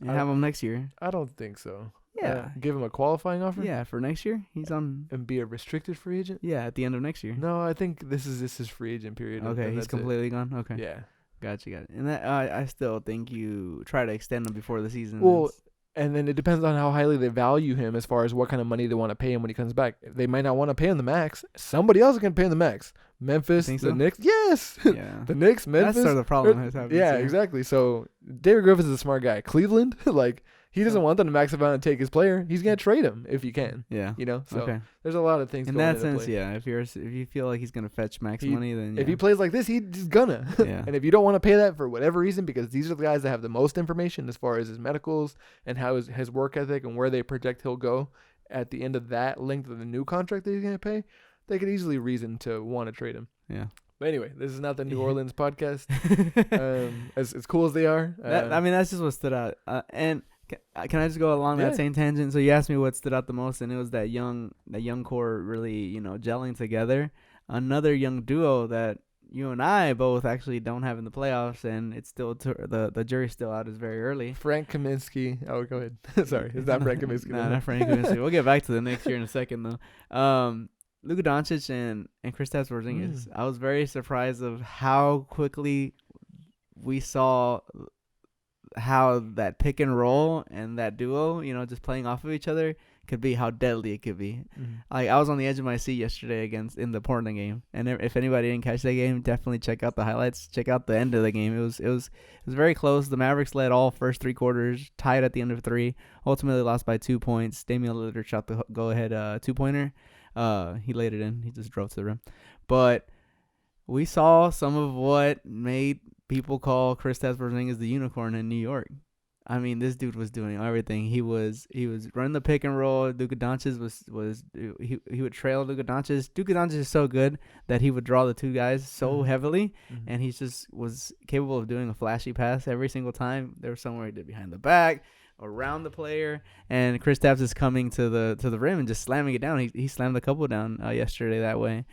And have him next year. I don't think so. Yeah. Give him a qualifying offer? Yeah, for next year. He's on. And be a restricted free agent? Yeah, at the end of next year. No, I think this is free agent period. Okay, he's completely gone? Okay. Yeah. Got you. And that I still think you try to extend him before the season ends. Well, and then it depends on how highly they value him as far as what kind of money they want to pay him when he comes back. They might not want to pay him the max. Somebody else is going to pay him the max. Memphis, the Knicks. Yes. Yeah. The Knicks, Memphis. That's sort of the problem. Yeah, exactly. So David Griffin is a smart guy. Cleveland, he doesn't want them to max him out and take his player. He's going to trade him if he can. Yeah. So there's a lot of things in going that into sense, play. yeah. If you feel like he's going to fetch max money, then if he plays like this, he's gonna. Yeah. And if you don't want to pay that for whatever reason, because these are the guys that have the most information as far as his medicals and how his work ethic and where they project he'll go at the end of that length of the new contract that he's going to pay, they could easily reason to want to trade him. Yeah. But anyway, this is not the New Orleans podcast. As cool as they are. That's just what stood out. And can I just go along that same tangent? So you asked me what stood out the most, and it was that young core really, gelling together. Another young duo that you and I both actually don't have in the playoffs, and it's still the jury's still out. Is very early. Frank Kaminsky. Oh, go ahead. Sorry, it's not Frank Kaminsky. No, not Frank Kaminsky. We'll get back to the next year in a second, though. Luka Doncic and Kristaps Porzingis. I was very surprised of how quickly we saw how that pick and roll and that duo, just playing off of each other, could be how deadly it could be. Mm-hmm. I was on the edge of my seat yesterday in the Portland game, and if anybody didn't catch that game, definitely check out the highlights. Check out the end of the game. It was very close. The Mavericks led all first 3 quarters, tied at the end of 3. Ultimately lost by 2 points. Damian Lillard shot the go-ahead 2-pointer. He laid it in. He just drove to the rim. But we saw some of what made people call Kristaps Porzingis the unicorn in New York. I mean, this dude was doing everything. He was running the pick and roll. Luka Doncic he would trail Luka Doncic. Luka Doncic is so good that he would draw the two guys so heavily, and he just was capable of doing a flashy pass every single time. There was somewhere he did behind the back, around the player, and Kristaps is coming to the rim and just slamming it down. He slammed a couple down yesterday that way.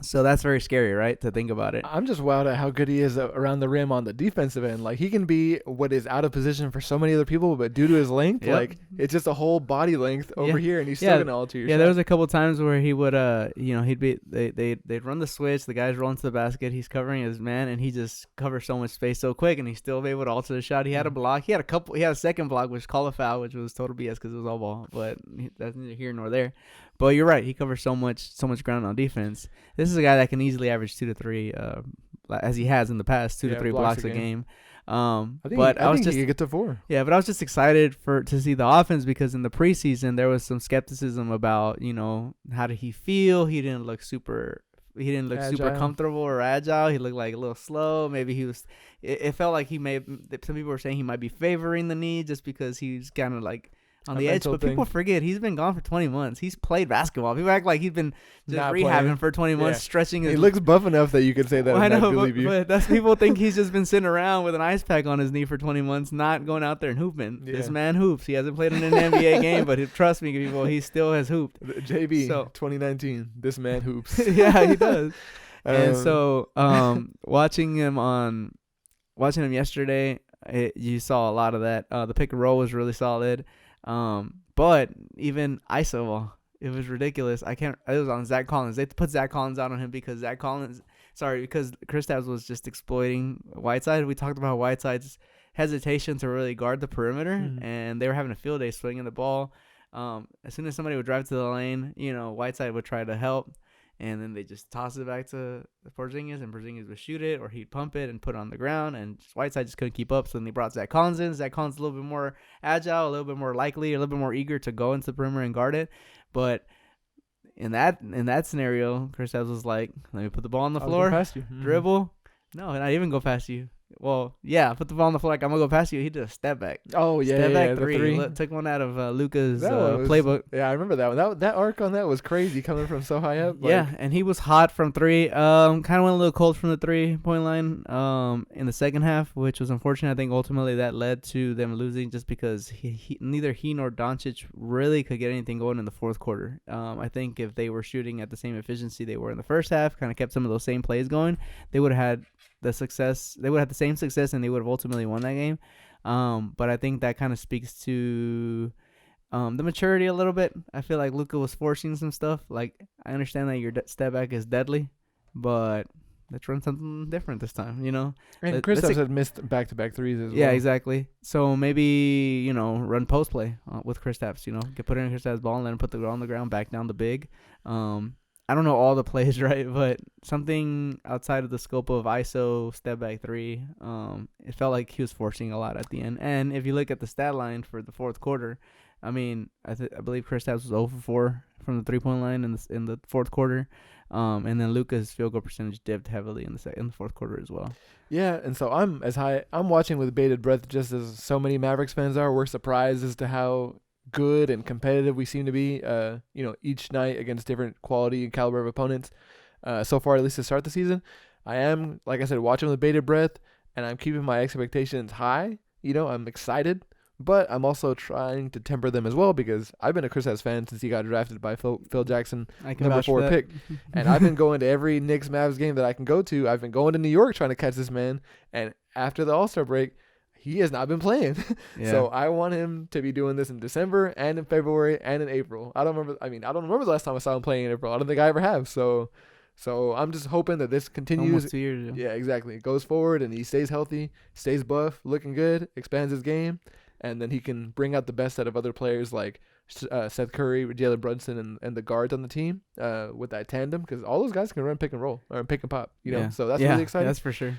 So that's very scary, right? To think about it. I'm just wowed at how good he is around the rim on the defensive end. Like, he can be what is out of position for so many other people, but due to his length, Yep. like, it's just a whole body length over here, and he's still gonna alter your Yeah, shot. there was a couple times where he would, they'd run the switch, the guys roll into the basket, he's covering his man, and he just covers so much space so quick, and he's still able to alter the shot. He had a block, he had a second block, which called a foul, which was total BS because it was all ball, but that's neither here nor there. But you're right, he covers so much ground on defense. This is a guy that can easily average 2 to 3, as he has in the past, 2 to 3 blocks a game. I think he could get to 4. Yeah, but I was just excited to see the offense because in the preseason there was some skepticism about, how did he feel? He didn't look super comfortable or agile. He looked like a little slow. Maybe he was. It felt like some people were saying he might be favoring the knee just because he's kind of like on the edge, but people forget he's been gone for 20 months. He's played basketball. People act like he's been just rehabbing for 20 months, stretching his... He looks buff enough that you could say that. Well, I know, but that's people think he's just been sitting around with an ice pack on his knee for 20 months, not going out there and hooping. Yeah. This man hoops. He hasn't played in an NBA game, but trust me, people, he still has hooped. JB, 2019, this man hoops. Yeah, he does. And so, watching him yesterday, you saw a lot of that. The pick and roll was really solid. But even ISO ball, it was ridiculous. It was on Zach Collins. They put Zach Collins out on him because Kristaps was just exploiting Whiteside. We talked about Whiteside's hesitation to really guard the perimeter, and they were having a field day swinging the ball. As soon as somebody would drive to the lane, Whiteside would try to help. And then they just toss it back to Porzingis, and Porzingis would shoot it, or he'd pump it and put it on the ground, and Whiteside just couldn't keep up. So then they brought Zach Collins in. Zach Collins a little bit more agile, a little bit more likely, a little bit more eager to go into the perimeter and guard it. But in that scenario, Kristaps was like, "Let me put the ball on the floor, dribble. No, not even go past you. Well, yeah, put the ball on the floor like I'm going to go past you. He did a step back. Oh, yeah. Step back three. Took one out of Luka's playbook. Yeah, I remember that one. That arc on that was crazy coming from so high up. Yeah, and he was hot from 3. Kind of went a little cold from the 3-point line in the second half, which was unfortunate. I think ultimately that led to them losing just because neither he nor Doncic really could get anything going in the fourth quarter. I think if they were shooting at the same efficiency they were in the first half, kind of kept some of those same plays going, they would have had the success. They would have the same success, and they would have ultimately won that game. But I think that kind of speaks to the maturity a little bit. I feel like Luka was forcing some stuff. Like, I understand that your step back is deadly, but let's run something different this time, And Kristaps had missed back-to-back threes as well. Yeah, exactly. So maybe, run post play with Kristaps, put it in Kristaps' ball and let him put the ball on the ground, back down the big. I don't know all the plays, right, but something outside of the scope of ISO, step back 3, it felt like he was forcing a lot at the end. And if you look at the stat line for the fourth quarter, I mean, I believe Kristaps was 0 for 4 from the 3-point line in the fourth quarter, and then Luka's field goal percentage dipped heavily in the fourth quarter as well. Yeah, and so I'm watching with bated breath, just as so many Mavericks fans are. We're surprised as to how good and competitive we seem to be, each night against different quality and caliber of opponents. So far, at least to start the season, I am, like I said, watching with bated breath, and I'm keeping my expectations high. I'm excited, but I'm also trying to temper them as well because I've been a Kristaps fan since he got drafted by Phil Jackson, number 4 pick, and I've been going to every Knicks Mavs game that I can go to. I've been going to New York trying to catch this man, and after the All-Star break, he has not been playing. Yeah. So I want him to be doing this in December and in February and in April. I don't remember the last time I saw him playing in April. I don't think I ever have. So I'm just hoping that this continues. Almost 2 years. Yeah, exactly. It goes forward and he stays healthy, stays buff, looking good, expands his game, and then he can bring out the best out of other players like Seth Curry, Jalen Brunson, and the guards on the team with that tandem, because all those guys can run pick and roll or pick and pop. So that's really exciting. That's for sure.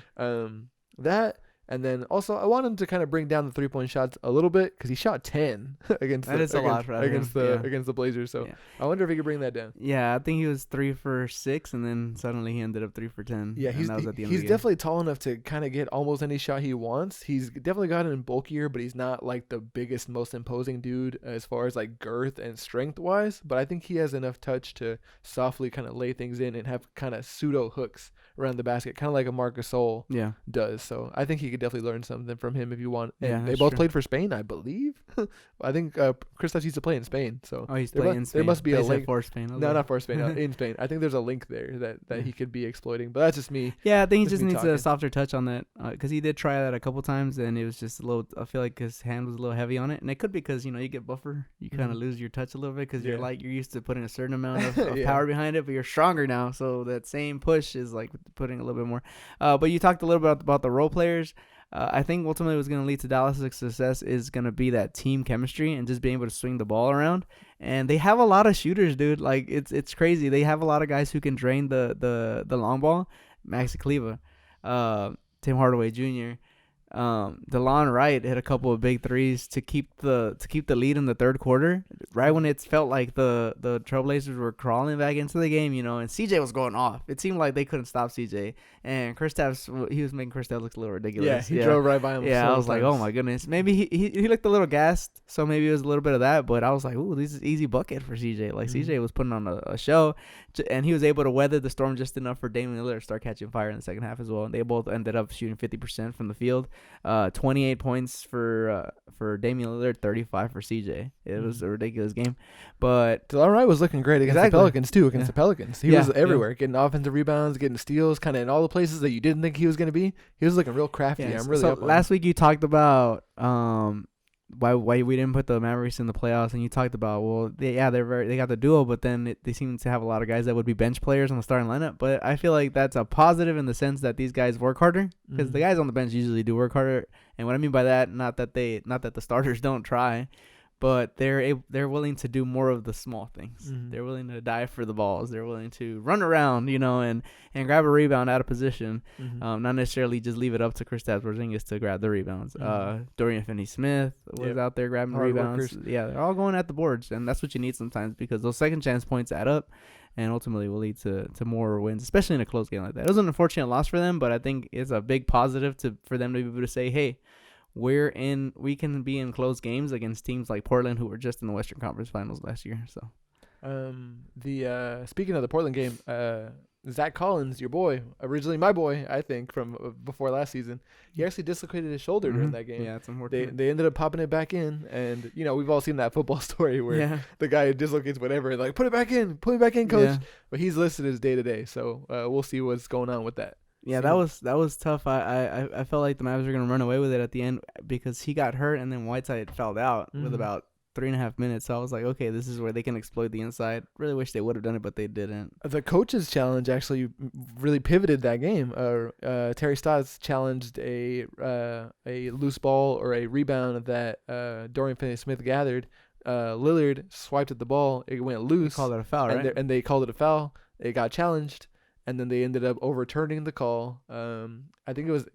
That. And then also, I want him to kind of bring down the 3-point shots a little bit because he shot 10 against the Blazers. So I wonder if he could bring that down. Yeah, I think he was 3 for 6, and then suddenly he ended up 3 for 10. Yeah, he's definitely tall enough to kind of get almost any shot he wants. He's definitely gotten bulkier, but he's not like the biggest, most imposing dude as far as like girth and strength wise. But I think he has enough touch to softly kind of lay things in and have kind of pseudo hooks around the basket, kind of like a Marc Gasol does. So I think he could definitely learn something from him if you want. And Yeah, they that's both true. played for Spain, I believe. I think Kristaps used to play in Spain, so Oh, he's there playing in Spain. there must be a They said link. for Spain. I was No, like- not for Spain. In Spain. I think there's a link there that he could be exploiting. But that's just me. Yeah, I think he Just just me needs talking. a softer touch on that because he did try that a couple times and it was just a little. I feel like his hand was a little heavy on it, and it could be because you get buffer, you kind of Mhm. lose your touch a little bit because Yeah. you're used to putting a certain amount of Yeah. power behind it, but you're stronger now, so that same push is like putting a little bit more. But you talked a little bit about the role players. I think ultimately what's going to lead to Dallas' success is going to be that team chemistry and just being able to swing the ball around. And they have a lot of shooters, dude. Like it's crazy. They have a lot of guys who can drain the long ball. Maxi Kleba, Tim Hardaway Jr., DeLon Wright hit a couple of big threes to keep the lead in the third quarter, right when it felt like the Trailblazers were crawling back into the game, and CJ was going off. It seemed like they couldn't stop CJ, and Kristaps, he was making Kristaps look a little ridiculous. Yeah, he drove right by him. Yeah, so I was like, times. oh my goodness. Maybe he looked a little gassed, so maybe it was a little bit of that. But I was like, ooh, this is easy bucket for CJ. Like Mhm. CJ was putting on a show, and he was able to weather the storm just enough for Damian Lillard to start catching fire in the second half as well. And they both ended up shooting 50% from the field. 28 points for Damian Lillard, 35 for CJ. It was a ridiculous game, but DeLon Wright was looking great against Exactly. the Pelicans too. Against Yeah. the Pelicans, he Yeah, was yeah. everywhere, getting offensive rebounds, getting steals, kind of in all the places that you didn't think he was going to be. He was looking real crafty. yeah. I'm really So up on last week you talked about why we didn't put the Mavericks in the playoffs, and you talked about they got the duo, but then they seem to have a lot of guys that would be bench players on the starting lineup. But I feel like that's a positive in the sense that these guys work harder because the guys on the bench usually do work harder. And what I mean by that, not that the starters don't try, but they're willing to do more of the small things. Mhm. They're willing to dive for the balls. They're willing to run around, and grab a rebound out of position. Mhm. Not necessarily just leave it up to Kristaps Porzingis to grab the rebounds. Mhm. Dorian Finney-Smith was Yep. out there grabbing Hard rebounds. workers. Yeah, they're all going at the boards, and that's what you need sometimes because those second chance points add up and ultimately will lead to more wins, especially in a close game like that. It was an unfortunate loss for them, but I think it's a big positive for them to be able to say, hey, we can be in close games against teams like Portland who were just in the Western Conference Finals last year. So Speaking of the Portland game, Zach Collins, your boy, originally my boy, I think from before last season, he actually dislocated his shoulder during that game. Yeah, it's unfortunate. They ended up popping it back in, and we've all seen that football story where the guy dislocates whatever, like put it back in, coach. Yeah. But he's listed as day to day, so we'll see what's going on with that. Yeah, that was tough. I felt like the Mavs were gonna run away with it at the end because he got hurt and then Whiteside fouled out with about 3.5 minutes. So I was like, okay, this is where they can exploit the inside. Really wish they would have done it, but they didn't. The coach's challenge actually really pivoted that game. Terry Stotts challenged a loose ball or a rebound that Dorian Finney-Smith gathered. Lillard swiped at the ball. It went loose. They called it a foul, right? And they called it a foul. It got challenged. And then they ended up overturning the call. I think it was,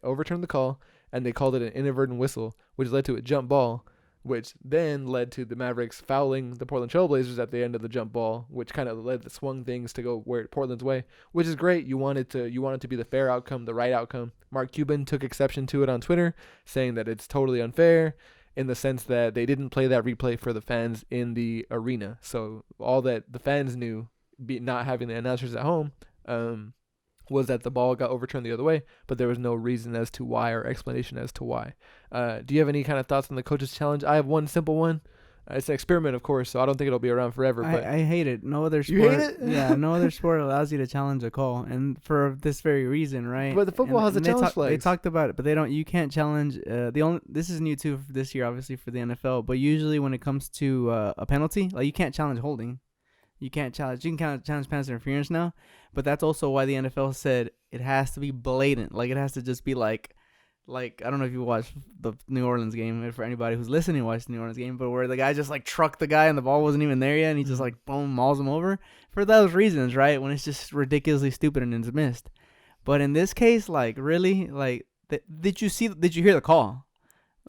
overturned the call, and they called it an inadvertent whistle, which led to a jump ball, which then led to the Mavericks fouling the Portland Trailblazers at the end of the jump ball, which kind of swung things to go Portland's way, which is great. You want it to be the fair outcome, the right outcome. Mark Cuban took exception to it on Twitter, saying that it's totally unfair in the sense that they didn't play that replay for the fans in the arena. So all that the fans knew, not having the announcers at home, was that the ball got overturned the other way, but there was no reason as to why or explanation as to why. Do you have any kind of thoughts on the coach's challenge? I have one simple one. It's an experiment, of course, so I don't think it'll be around forever. But I hate it. No other sport. You hate it? Yeah, no other sport allows you to challenge a call, and for this very reason, right? But the football has the challenge flags. They talked about it, but they don't. You can't challenge. This is new too for this year, obviously for the NFL. But usually when it comes to a penalty, like you can't challenge holding. You can't challenge. You can challenge pass interference now, but that's also why the NFL said it has to be blatant. Like it has to just be like I don't know if you watched the New Orleans game. And for anybody who's listening, watch the New Orleans game, but where the guy just like trucked the guy and the ball wasn't even there yet, and he just like boom mauls him over for those reasons, right? When it's just ridiculously stupid and it's missed. But in this case, like really, like did you hear the call?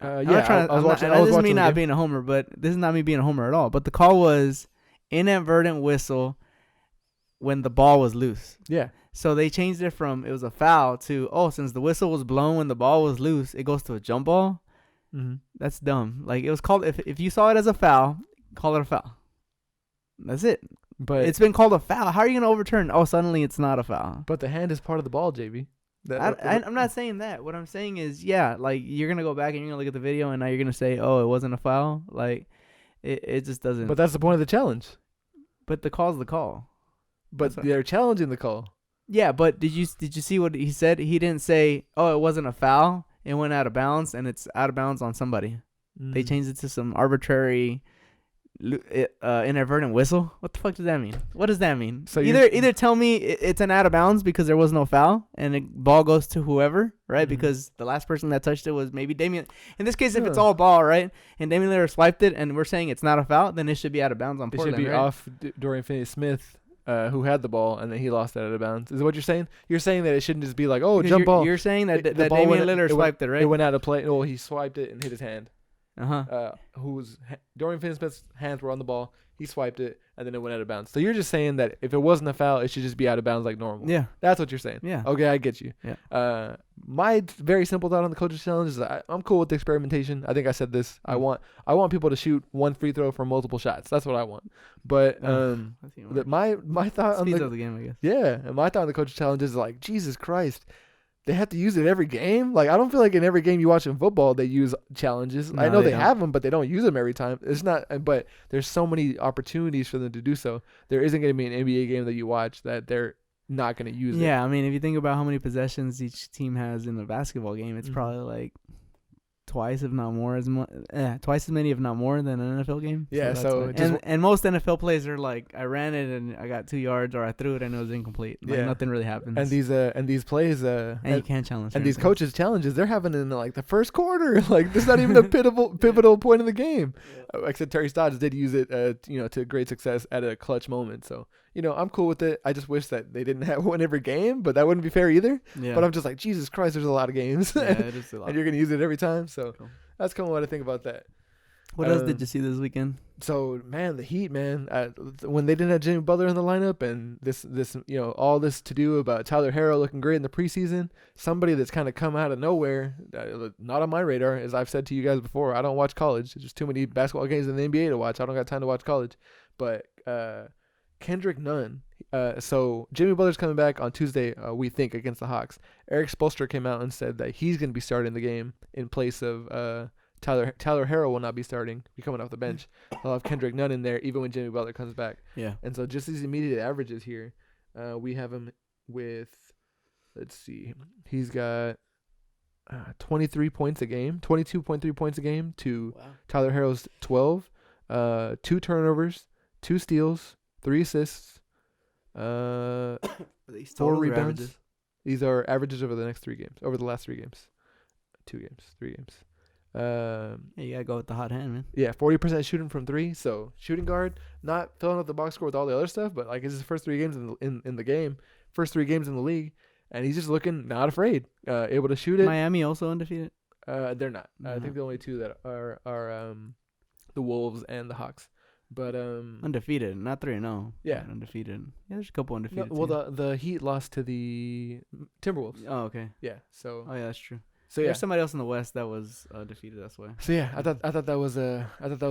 I was watching. This is me not being a homer, but this is not me being a homer at all. But the call was inadvertent whistle when the ball was loose. Yeah. So they changed it from it was a foul to, since the whistle was blown when the ball was loose, it goes to a jump ball. Mm-hmm. That's dumb. Like it was called, if you saw it as a foul, call it a foul. That's it. But it's been called a foul. How are you going to overturn? Suddenly it's not a foul. But the hand is part of the ball, JB. I'm not saying that. What I'm saying is, yeah, like you're gonna go back and you're gonna look at the video and now you're gonna say, oh, it wasn't a foul. Like it just doesn't. But that's the point of the challenge. But the call's the call. But they're challenging the call. Yeah, but did you see what he said? He didn't say, oh, it wasn't a foul. It went out of bounds and it's out of bounds on somebody. They changed it to some arbitrary inadvertent whistle. What the fuck does that mean? What does that mean? So either tell me it's an out of bounds because there was no foul and the ball goes to whoever, right? Because the last person that touched it was maybe Damian. In this case, if it's all ball, right, and Damian Lillard swiped it and we're saying it's not a foul, then it should be out of bounds on Portland. It should be right? off Dorian Finney-Smith, who had the ball, and then he lost that out of bounds. Is that what you're saying? You're saying that it shouldn't just be like, oh, jump ball. You're saying that Damian Lillard swiped it, right? It went out of play. Well, he swiped it and hit his hand. Uh-huh. Dorian Finney-Smith's hands were on the ball. He swiped it, and then it went out of bounds. So you're just saying that if it wasn't a foul, it should just be out of bounds like normal. Yeah. That's what you're saying. Yeah. Okay, I get you. Yeah. My very simple thought on the coaches challenge is that I'm cool with the experimentation. I think I said this. I want people to shoot one free throw for multiple shots. That's what I want. But my thought on the game, I guess. Yeah, and my thought on the coaches challenge is like, Jesus Christ. They have to use it every game. Like, I don't feel like in every game you watch in football they use challenges. No, I know they have them, but they don't use them every time. It's not. But there's so many opportunities for them to do so. There isn't going to be an NBA game that you watch that they're not going to use it. Yeah, I mean, if you think about how many possessions each team has in a basketball game, it's probably like twice, if not more, twice as many, if not more, than an NFL game. Yeah, and most NFL plays are like, I ran it and I got 2 yards, or I threw it and it was incomplete. Like, nothing really happens. And these plays, and you can't challenge. And these coaches' challenges, they're having in like the first quarter. Like, there's not even a pivotal point in the game. Except Terry Stotts did use it, to great success at a clutch moment. So, I'm cool with it. I just wish that they didn't have one every game, but that wouldn't be fair either. Yeah. But I'm just like, Jesus Christ, there's a lot of games. Yeah, it is a lot. And you're going to use it every time. So that's kind of what I think about that. What else did you see this weekend? So, man, the Heat, man, when they didn't have Jimmy Butler in the lineup and this all this to do about Tyler Herro looking great in the preseason, somebody that's kind of come out of nowhere, not on my radar, as I've said to you guys before, I don't watch college. There's too many basketball games in the NBA to watch. I don't got time to watch college. But Kendrick Nunn. So Jimmy Butler's coming back on Tuesday, we think, against the Hawks. Eric Spoelstra came out and said that he's going to be starting the game in place of Tyler Herro will not be starting. Be coming off the bench. They'll have Kendrick Nunn in there even when Jimmy Butler comes back. Yeah. And so just these immediate averages here, we have him with, let's see, he's got 23 points a game, 22.3 points a game to Tyler Herro's 12, 2 turnovers, 2 steals, 3 assists, 4 rebounds. These are averages over the last 3 games. 3 games. You gotta go with the hot hand, man. Yeah, 40% shooting from 3. So shooting guard, not filling up the box score with all the other stuff, but like it's his first 3 games in the game, first 3 games in the league, and he's just looking not afraid, able to shoot it. Miami also undefeated. They're not. I think the only 2 that are the Wolves and the Hawks. But undefeated, not 3-0. Yeah, undefeated. Yeah, there's a couple undefeated. No, well, the Heat lost to the Timberwolves. Oh, okay. Yeah. So. Oh, yeah, that's true. So there's somebody else in the West that was defeated. That's why. So yeah, I thought that was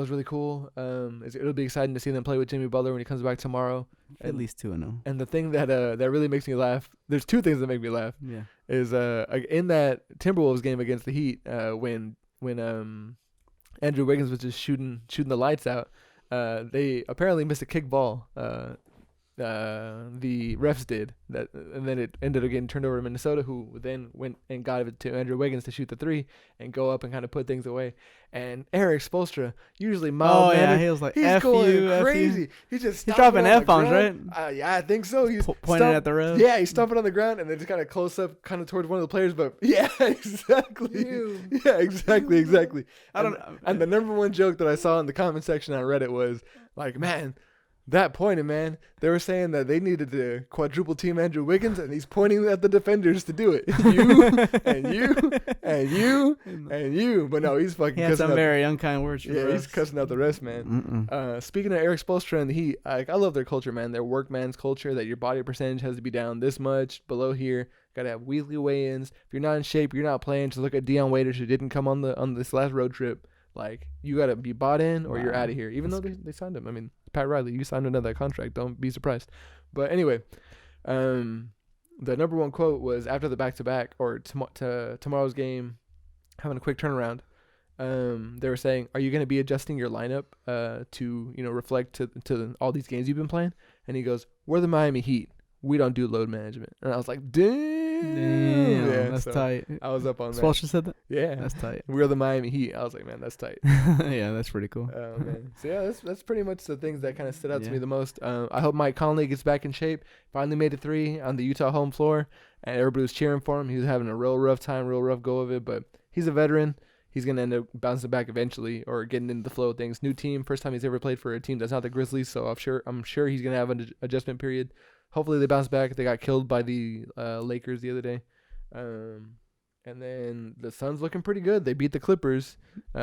really cool. It'll be exciting to see them play with Jimmy Butler when he comes back tomorrow. At least 2-0. And the thing that really makes me laugh. There's 2 things that make me laugh. Yeah. Is in that Timberwolves game against the Heat, when Andrew Wiggins was just shooting the lights out. They apparently missed a kick ball. The refs did that, and then it ended up getting turned over to Minnesota, who then went and got it to Andrew Wiggins to shoot the 3 and go up and kind of put things away. And Eric Spoelstra, usually mild mannered, he was like, he's F going you, crazy. He's dropping F-bombs, right? Yeah, I think so. He's pointing at the ref. Yeah, he's stomping on the ground and then just kind of close up, kind of towards one of the players. But yeah, exactly. Yeah, exactly. And the number 1 joke that I saw in the comment section on Reddit was like, man. That pointed, man. They were saying that they needed to quadruple team Andrew Wiggins, and he's pointing at the defenders to do it. You and you and you and you. But no, he's fucking. He had some very unkind words. Yeah, he's cussing out the rest, man. Speaking of Eric Spoelstra and the Heat, I love their culture, man. Their workman's culture. That your body percentage has to be down this much, below here. Got to have weekly weigh-ins. If you're not in shape, you're not playing. Just look at Dion Waiters, who didn't come on this last road trip. Like, you got to be bought in or you're out of here. Even though they signed him. I mean, Pat Riley, you signed another contract. Don't be surprised. But anyway, the number one quote was after the back-to-back or tomorrow's game, having a quick turnaround. They were saying, "Are you going to be adjusting your lineup to reflect to all these games you've been playing?" And he goes, "We're the Miami Heat. We don't do load management." And I was like, "Damn, yeah, that's tight." I was up on that. Spoelstra said that. Yeah, that's tight. We're the Miami Heat. I was like, "Man, that's tight." Yeah, that's pretty cool. Oh man. So yeah, that's pretty much the things that kind of stood out to me the most. I hope Mike Conley gets back in shape. Finally made a 3 on the Utah home floor, and everybody was cheering for him. He was having a real rough time, real rough go of it, but he's a veteran. He's going to end up bouncing back eventually or getting into the flow of things. New team, first time he's ever played for a team that's not the Grizzlies, so I'm sure he's going to have an adjustment period. Hopefully they bounce back. They got killed by the Lakers the other day. And then the Suns looking pretty good. They beat the Clippers. We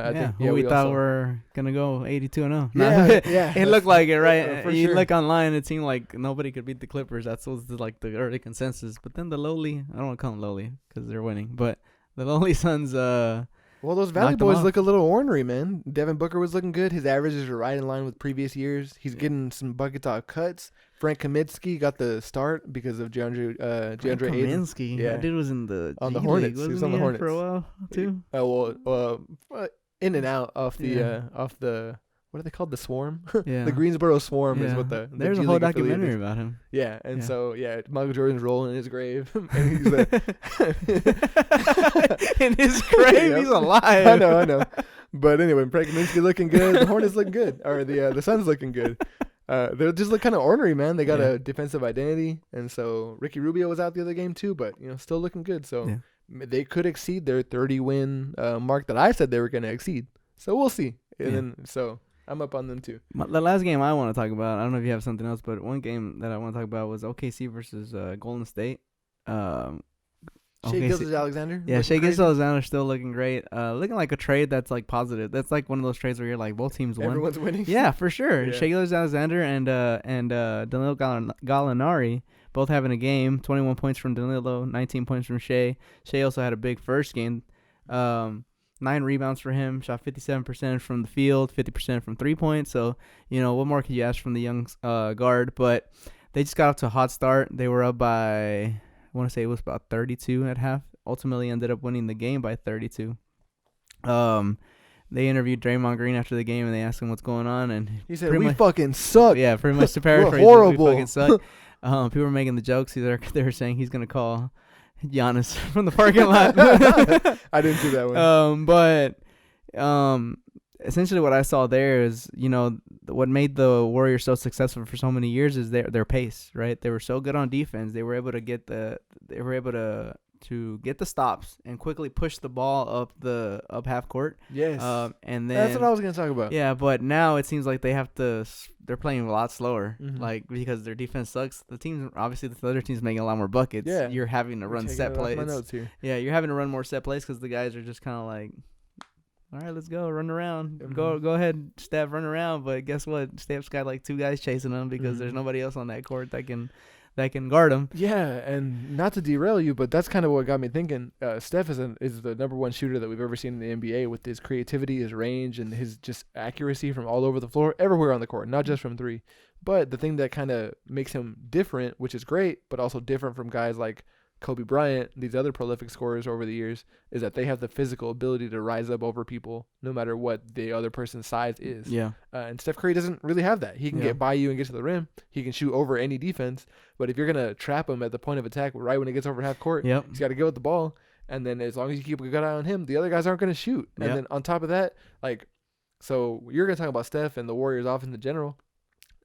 thought were going to go 82-0. Yeah. It looked like it, right? You look online, it seemed like nobody could beat the Clippers. That was like the early consensus. But then the lowly, I don't want to call them lowly because they're winning, but the lowly Suns well, those Valley boys look a little ornery, man. Devin Booker was looking good. His averages are right in line with previous years. He's getting some buckets out of cuts. Frank Kaminsky got the start because of DeAndre Ayton. Kaminsky, that dude was in the on the Hornets. He was on the Hornets for a while too. In and out off the what are they called? The Swarm. Yeah. The Greensboro Swarm is what the there's G a whole League documentary is. about him. Yeah, and so Michael Jordan's rolling in his grave, and he's in his grave. He's alive. I know. But anyway, Frank Kaminsky looking good. The Hornets looking good, or the Suns looking good. They just look kind of ornery, man. They got a defensive identity, and so Ricky Rubio was out the other game too, but still looking good. So they could exceed their 30-win mark that I said they were going to exceed. So we'll see. And then I'm up on them too. The last game I want to talk about, I don't know if you have something else, but one game that I want to talk about was OKC versus Golden State. Shai Gilgeous-Alexander? Yeah, Shai Gilgeous-Alexander still looking great. Looking like a trade that's like positive. That's like one of those trades where you're like, both teams won. Everyone's winning. Yeah, for sure. Yeah. Shai Gilgeous-Alexander and Danilo Gallinari both having a game. 21 points from Danilo, 19 points from Shai. Shai also had a big first game. 9 rebounds for him. Shot 57% from the field, 50% from 3 points. So, what more could you ask from the young guard? But they just got off to a hot start. They were up by, I want to say it was about 32 at half. Ultimately ended up winning the game by 32. They interviewed Draymond Green after the game, and they asked him what's going on. And he said, we fucking suck. Yeah, pretty much to paraphrase, we're horrible. We fucking suck. People were making the jokes. They were saying he's going to call Giannis from the parking lot. I didn't see that one. But essentially what I saw there is, what made the Warriors so successful for so many years is their pace, right? They were so good on defense. They were able to get the stops and quickly push the ball up half court. Yes. And then that's what I was going to talk about. Yeah, but now it seems like they're playing a lot slower, because their defense sucks. The other team's making a lot more buckets. Yeah. You're having to run set plays. My notes here. Yeah, you're having to run more set plays because the guys are just kind of like, all right, let's go, run around. Go ahead, Steph, run around. But guess what? Steph's got like 2 guys chasing him because there's nobody else on that court that can guard him. Yeah, and not to derail you, but that's kind of what got me thinking. Steph is the number one shooter that we've ever seen in the NBA with his creativity, his range, and his just accuracy from all over the floor, everywhere on the court, not just from 3. But the thing that kind of makes him different, which is great, but also different from guys like Kobe Bryant, these other prolific scorers over the years, is that they have the physical ability to rise up over people no matter what the other person's size is. Yeah. And Steph Curry doesn't really have that. He can get by you and get to the rim. He can shoot over any defense. But if you're going to trap him at the point of attack right when he gets over half court, he's got to get with the ball. And then as long as you keep a good eye on him, the other guys aren't going to shoot. And then on top of that, so you're going to talk about Steph and the Warriors offense in general.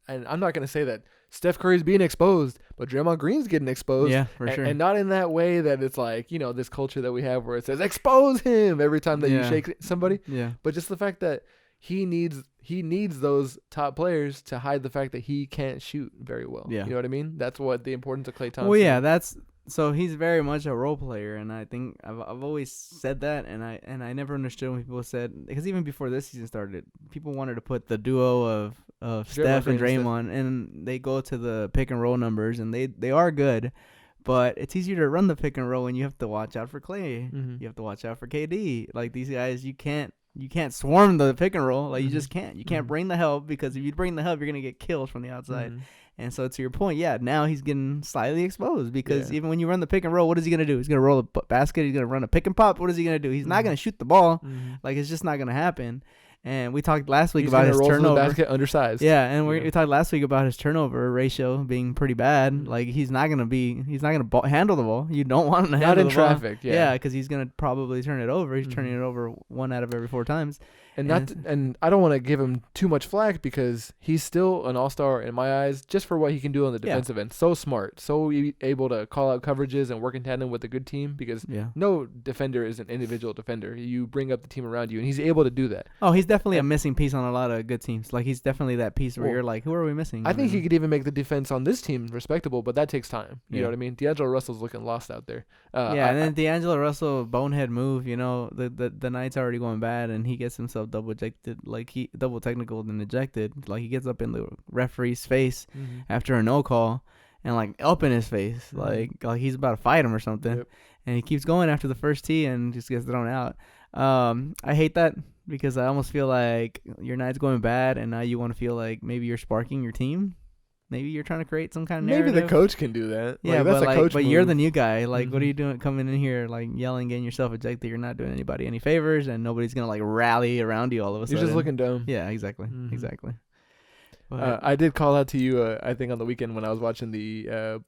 And I'm not going to say that Steph Curry's being exposed, but Draymond Green's getting exposed. Yeah, for sure. And not in that way that it's like, this culture that we have where it says, expose him every time that you shake somebody. Yeah. But just the fact that he needs those top players to hide the fact that he can't shoot very well. Yeah. You know what I mean? That's what the importance of Klay Thompson. Well, yeah, so he's very much a role player, and I think I've always said that, and I never understood when people said, because even before this season started, people wanted to put the duo of Steph and Draymond, and they go to the pick and roll numbers, and they are good, but it's easier to run the pick and roll when you have to watch out for Klay. You have to watch out for KD. Like these guys, you can't swarm the pick and roll. Like you just can't. You can't bring the help, because if you bring the help, you're gonna get killed from the outside. And so to your point, yeah, now he's getting slightly exposed because even when you run the pick and roll, what is he going to do? He's going to roll a basket. He's going to run a pick and pop. What is he going to do? He's not going to shoot the ball. Like, it's just not going to happen. And we talked last week about his turnover. The basket undersized. Yeah, and we talked last week about his turnover ratio being pretty bad. Like, he's not gonna handle the ball. You don't want him to handle the ball. Not in traffic. Yeah, because he's gonna probably turn it over. He's turning it over 1 out of every 4 times. And I don't want to give him too much flack because he's still an all-star in my eyes just for what he can do on the defensive end. So smart, so able to call out coverages and work in tandem with a good team because no defender is an individual defender. You bring up the team around you, and he's able to do that. Oh, he's definitely a missing piece on a lot of good teams. Like, he's definitely that piece where you're like, who are we missing? I think he could even make the defense on this team respectable, but that takes time. You know what I mean? D'Angelo Russell's looking lost out there. And then D'Angelo Russell, bonehead move, the night's already going bad, and he gets himself double technical and ejected. Like, he gets up in the referee's face after a no call and like up in his face, like he's about to fight him or something. And he keeps going after the first tee and just gets thrown out. I hate that because I almost feel like your night's going bad and now you want to feel like maybe you're sparking your team. Maybe you're trying to create some kind of narrative. Maybe the coach can do that. Yeah, that's a coach but move. you're the new guy. Like, what are you doing coming in here, like, yelling, getting yourself ejected? You're not doing anybody any favors, and nobody's going to, like, rally around you all of a sudden. You're just looking dumb. Yeah, exactly. Exactly. I did call out to you, I think, on the weekend when I was watching the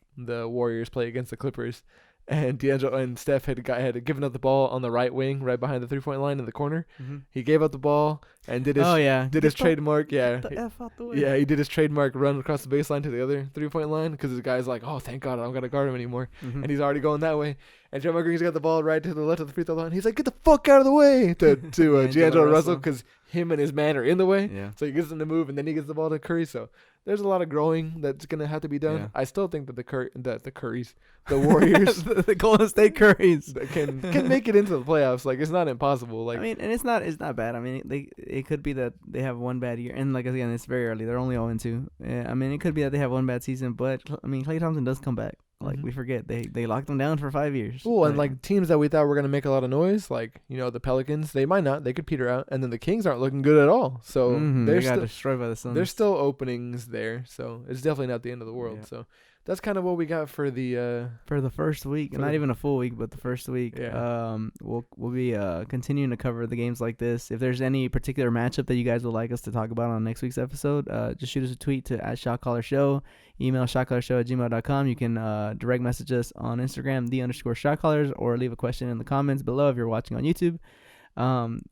Warriors play against the Clippers. And D'Angelo and Steph had given up the ball on the right wing, right behind the 3-point line in the corner. He gave up the ball and did his trademark. Get the F out the way. Yeah, he did his trademark run across the baseline to the other 3-point line because the guy's like, oh, thank God I don't got to guard him anymore. And he's already going that way. And Draymond Green's got the ball right to the left of the free throw line. He's like, get the fuck out of the way to D'Angelo Russell because him and his man are in the way. Yeah. So he gets him to move, and then he gets the ball to Curry. So there's a lot of growing that's going to have to be done. Yeah. I still think that the Currys, the Warriors, the Golden State Currys can make it into the playoffs. Like, it's not impossible. Like, I mean, and it's not bad. I mean, it could be that they have one bad year, and like, again, it's very early. They're only 0-2. I mean, it could be that they have one bad season, but I mean, Klay Thompson does come back. Like, we forget they locked them down for 5 years. Cool, and like teams that we thought were gonna make a lot of noise, like the Pelicans, they might not. They could peter out, and then the Kings aren't looking good at all. So they got destroyed by the Suns. There's still openings there, so it's definitely not the end of the world. Yeah. So that's kind of what we got for the first week, not even a full week, but the first week. Yeah. We'll be continuing to cover the games like this. If there's any particular matchup that you guys would like us to talk about on next week's episode, just shoot us a tweet to @shotcallersshow. Email shotcallersshow@gmail.com. You can direct message us on Instagram, _shotcallers, or leave a question in the comments below if you're watching on YouTube.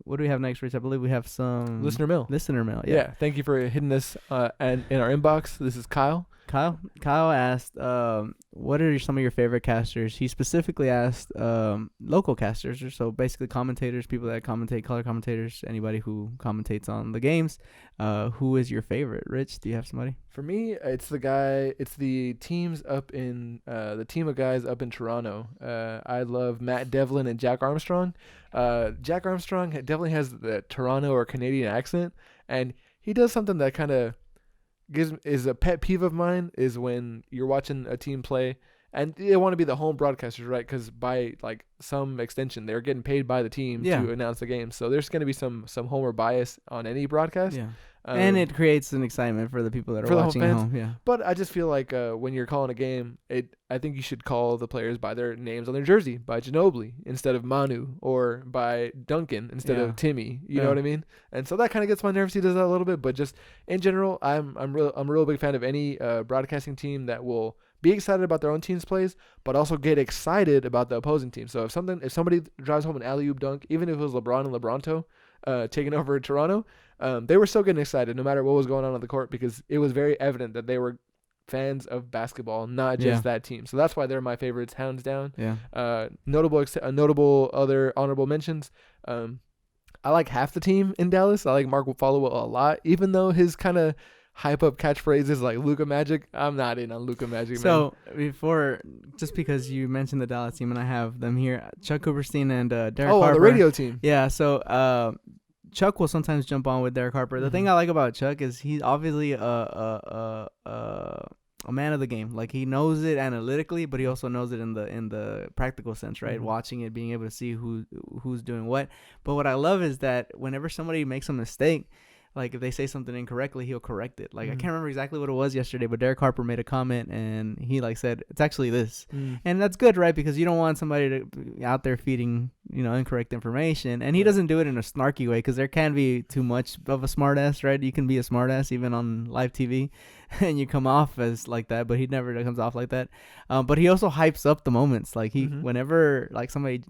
What do we have next, Rich? I believe we have some listener mail. Yeah. Thank you for hitting us in our inbox. This is Kyle. Kyle asked, what are some of your favorite casters? He specifically asked local casters, so basically commentators, people that commentate, color commentators, anybody who commentates on the games. Who is your favorite? Rich, do you have somebody? For me, it's the teams up in the team of guys up in Toronto. I love Matt Devlin and Jack Armstrong. Jack Armstrong definitely has the Toronto or Canadian accent, and he does something that kind of is a pet peeve of mine, is when you're watching a team play and they want to be the home broadcasters, right? Because by like some extension, they're getting paid by the team to announce the game. So there's going to be some homer bias on any broadcast. Yeah. And it creates an excitement for the people that are watching at home. Yeah. But I just feel like when you're calling a game, I think you should call the players by their names on their jersey, by Ginobili instead of Manu, or by Duncan instead of Timmy. You know what I mean? And so that kind of gets my nerves. He does that a little bit, but just in general, I'm a real big fan of any broadcasting team that will be excited about their own team's plays, but also get excited about the opposing team. So if somebody drives home an alley-oop dunk, even if it was LeBron and LeBronto taking over Toronto, they were still getting excited no matter what was going on the court, because it was very evident that they were fans of basketball, not just that team. So that's why they're my favorites, hands down. Yeah. Notable other honorable mentions. I like half the team in Dallas. I like Mark Followill a lot, even though his kind of hype up catchphrases like Luka Magic. I'm not in on Luka Magic, man. So just because you mentioned the Dallas team and I have them here, Chuck Cooperstein and Derek Harper. Oh, the radio team. Yeah, so Chuck will sometimes jump on with Derek Harper. The thing I like about Chuck is he's obviously a man of the game. Like, he knows it analytically, but he also knows it in the practical sense, right? Watching it, being able to see who's doing what. But what I love is that whenever somebody makes a mistake, like if they say something incorrectly, he'll correct it. Like I can't remember exactly what it was yesterday, but Derek Harper made a comment and he like said it's actually this, and that's good, right? Because you don't want somebody to be out there feeding incorrect information, and he doesn't do it in a snarky way because there can be too much of a smartass, right? You can be a smartass even on live TV, and you come off as like that, but he never comes off like that. But he also hypes up the moments, like he whenever like somebody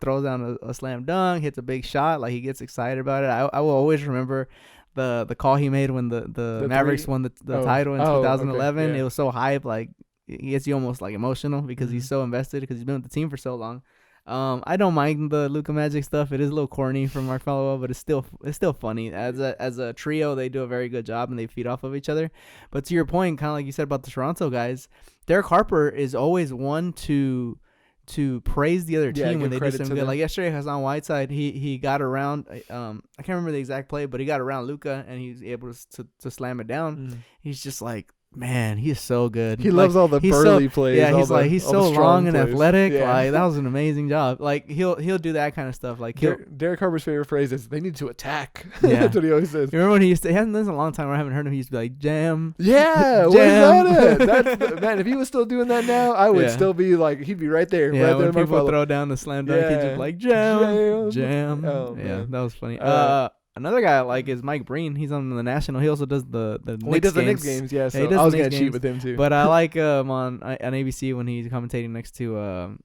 throws down a slam dunk, hits a big shot, like he gets excited about it. I will always remember the call he made when the Mavericks won the title in 2011. Okay, yeah. It was so hype, like it gets you almost like emotional because he's so invested because he's been with the team for so long. I don't mind the Luka Magic stuff. It is a little corny from Mark Follow, but it's still funny. As a trio, they do a very good job and they feed off of each other. But to your point, kind of like you said about the Toronto guys, Derek Harper is always one to praise the other team when they do something good. Like yesterday, Hassan Whiteside, he got around. I can't remember the exact play, but he got around Luka and he was able to slam it down. He's just like, man, he is so good. He loves all the burly plays. Yeah, he's so long and plays. athletic. Yeah. Like that was an amazing job. Like he'll do that kind of stuff. Like Derek Harper's favorite phrase is "They need to attack." Yeah. That's what he always says. You remember when he hasn't done this in a long time. I haven't heard him. He used to be like jam. Yeah, jam. What is that? Man, if he was still doing that now, I would still be like, he'd be right there. Yeah, right when people throw down the slam dunk, he'd just like jam. Oh, yeah, that was funny. Another guy I like is Mike Breen. He's on the National. He also does the Knicks games. He does the Knicks games, yeah. So I was going to cheat with him, too. But I like him on ABC when he's commentating next to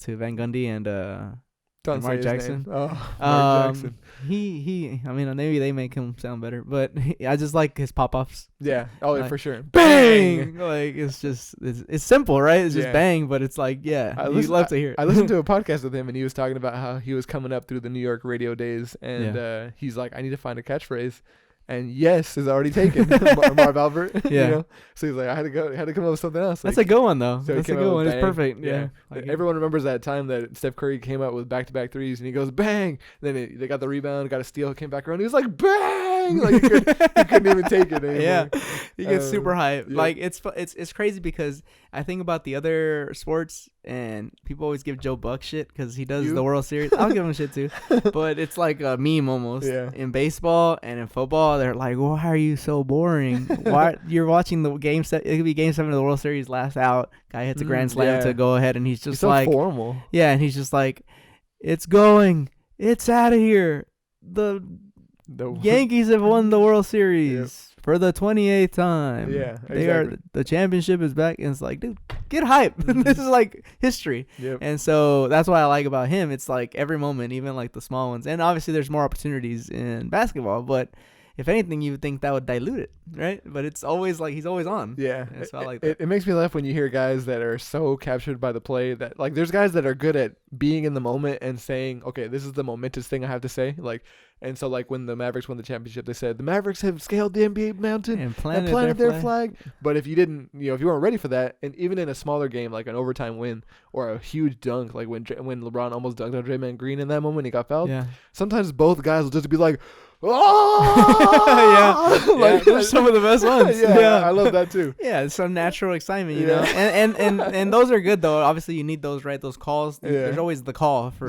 Van Gundy and Mark Jackson. Oh, Mark Jackson. I mean, maybe they make him sound better, but I just like his pop-offs. Yeah. Oh, like, for sure. Bang! Like, it's just, it's simple, right? It's just bang, but it's like, you love to hear it. I listened to a podcast with him, and he was talking about how he was coming up through the New York radio days, and he's like, I need to find a catchphrase. And yes is already taken. Marv Albert. Yeah. So he's like, I had to come up with something else. That's a good one though. So that's a good one. It's perfect. Yeah. Like, everyone remembers that time that Steph Curry came out with back-to-back threes and he goes bang. Then they got the rebound, got a steal, came back around. He was like bang. Like he couldn't even take it anymore. Yeah. He gets super hype. Yeah. Like it's crazy because I think about the other sports and people always give Joe Buck shit because he does the World Series. I'll give him shit too. But it's like a meme almost. Yeah. In baseball and in football, they're like, why are you so boring? Why you're watching the game set? It could be Game 7 of the World Series, last out. Guy hits a grand slam to go ahead, and he's just so like formal. Yeah, and he's just like, it's going, it's out of here. The Yankees have won the World Series for the 28th time. Yeah, exactly. The championship is back, and it's like, dude, get hype. This is like history. Yep. And so that's what I like about him. It's like every moment, even like the small ones. And obviously there's more opportunities in basketball, but if anything, you would think that would dilute it, right? But it's always like he's always on. Yeah. And so I like that. It makes me laugh when you hear guys that are so captured by the play that, like, there's guys that are good at being in the moment and saying, okay, this is the momentous thing I have to say. Like, and so, like, when the Mavericks won the championship, they said, the Mavericks have scaled the NBA mountain and planted their flag. But if you didn't, if you weren't ready for that, and even in a smaller game, like an overtime win or a huge dunk, like when LeBron almost dunked on Draymond Green in that moment, he got fouled. Yeah. Sometimes both guys will just be like, oh yeah, those are some of the best ones. Yeah, I love that too. Yeah, it's some natural excitement, you know. And those are good though. Obviously, you need those, right? Those calls. Yeah. There's always the call for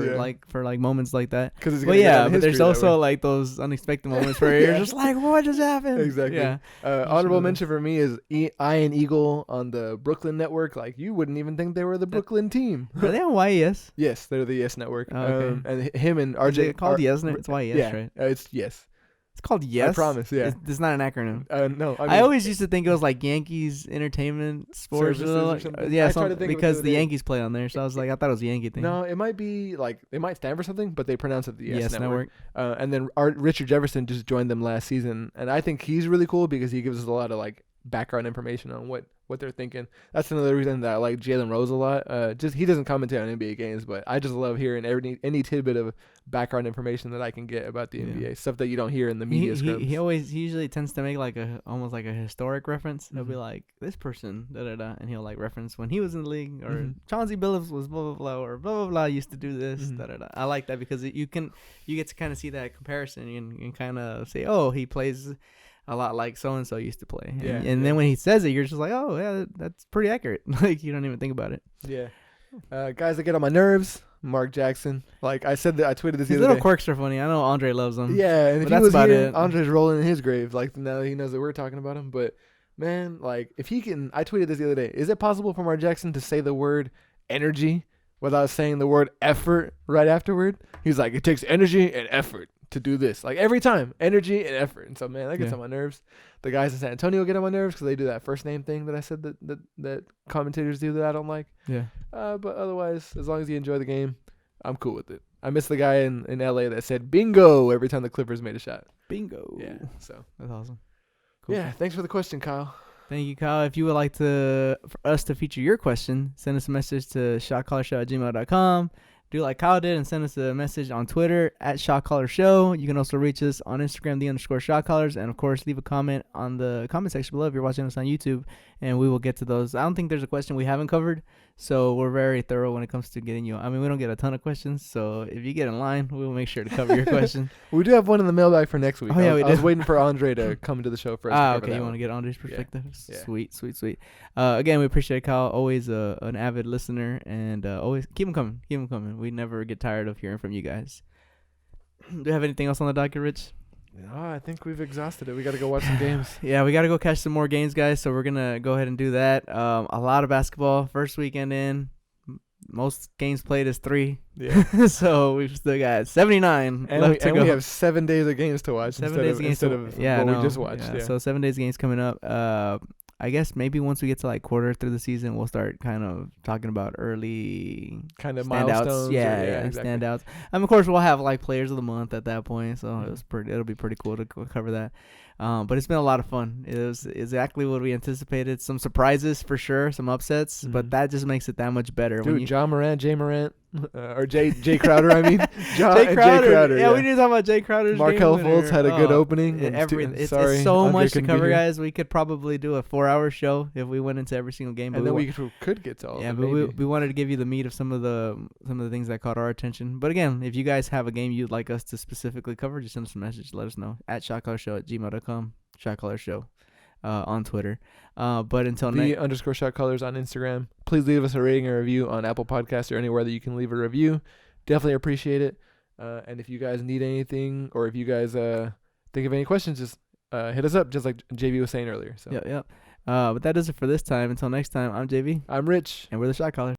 moments like that. But there's also like those unexpected moments where you're just like, what just happened? Exactly. Yeah. Honorable mention for me is Iron Eagle on the Brooklyn Network. Like, you wouldn't even think they were the Brooklyn team. Are they on YES? Yes, they're the Yes Network. Oh, okay. And him and RJ. Is it called Yes? It's YES, right? It's Yes. It's called Yes. I promise, yeah. It's not an acronym. No. I always used to think it was like Yankees Entertainment Sports. Or something. Yeah, because the Yankees play on there. So I was like, I thought it was a Yankee thing. No, it might be like, it might stand for something, but they pronounce it the Yes Network. And then Richard Jefferson just joined them last season. And I think he's really cool because he gives us a lot of like background information on what they're thinking. That's another reason that I like Jalen Rose a lot. Just he doesn't commentate on NBA games, but I just love hearing any tidbit of background information that I can get about the NBA, stuff that you don't hear in the media scrubs. He usually tends to make like almost like a historic reference. He'll be like, this person, and he'll like reference when he was in the league, or Chauncey Billups was blah blah blah, or blah blah blah used to do this. I like that because you get to kind of see that comparison and kind of say, oh, he plays a lot like so-and-so used to play. And then when he says it, you're just like, oh, yeah, that's pretty accurate. Like, you don't even think about it. Yeah. Guys that get on my nerves, Mark Jackson. Like I said, I tweeted this the His other little day. quirks are funny. I know Andre loves them. Yeah, and But if he that's was about here, it. Andre's rolling in his grave. Like now he knows that we're talking about him. But man, like if he can, I tweeted this the other day. Is it possible for Mark Jackson to say the word energy without saying the word effort right afterward? He's like, it takes energy and effort to do this. Like every time, energy and effort. And so man, that gets on my nerves. The guys in San Antonio get on my nerves because they do that first name thing that I said that commentators do that I don't like. Yeah. But otherwise, as long as you enjoy the game, I'm cool with it. I miss the guy in LA that said bingo every time the Clippers made a shot. Bingo. Yeah, so that's awesome. Cool. Yeah, thanks for the question, Kyle. Thank you, Kyle. If you would like for us to feature your question, send us a message to shotcallersshow@gmail.com. Do like Kyle did and send us a message on Twitter @shotcallersshow. You can also reach us on Instagram, _shotcallers. And, of course, leave a comment on the comment section below if you're watching us on YouTube, and we will get to those. I don't think there's a question we haven't covered, so we're very thorough when it comes to getting you. I mean, we don't get a ton of questions, so if you get in line, we will make sure to cover your question. We do have one in the mailbag for next week. Oh, yeah, I was waiting for Andre to come to the show for us. Okay. You want to get Andre's perspective? Yeah. Sweet. Again, we appreciate Kyle. Always an avid listener, and always keep them coming. We never get tired of hearing from you guys. Do you have anything else on the docket, Rich? No, I think we've exhausted it. We got to go watch some games. Yeah, we got to go catch some more games, guys. So we're going to go ahead and do that. A lot of basketball. First weekend in. Most games played is 3. Yeah. So we've still got 79 left to go. We have 7 days of games to watch 7 days of games instead of what we just watched. Yeah. So 7 days of games coming up. I guess maybe once we get to like quarter through the season, we'll start kind of talking about early kind of standouts. Milestones. Yeah, exactly. Standouts. Of course, we'll have like players of the month at that point. So it'll be pretty cool to cover that. But it's been a lot of fun. It was exactly what we anticipated. Some surprises for sure, some upsets, but that just makes it that much better. Dude, Jay Morant, or Jay Crowder, I mean. Jay Crowder. Yeah, we need to talk about Jay Crowder's Markelle Fultz had a good opening. It's so much to cover, guys. We could probably do a 4-hour show if we went into every single game. And then we could get to all of them. Yeah, but we wanted to give you the meat of some of the things that caught our attention. But again, if you guys have a game you'd like us to specifically cover, just send us a message. Let us know @shotcallersshow@gmail.com. Shotcallers on Twitter. But until next, _shotcallers on Instagram. Please leave us a rating or review on Apple Podcasts or anywhere that you can leave a review. Definitely appreciate it. And if you guys need anything, or if you guys think of any questions, just hit us up, just like JV was saying earlier. So. Yep. But that does it for this time. Until next time, I'm JV. I'm Rich. And we're the Shot Callers.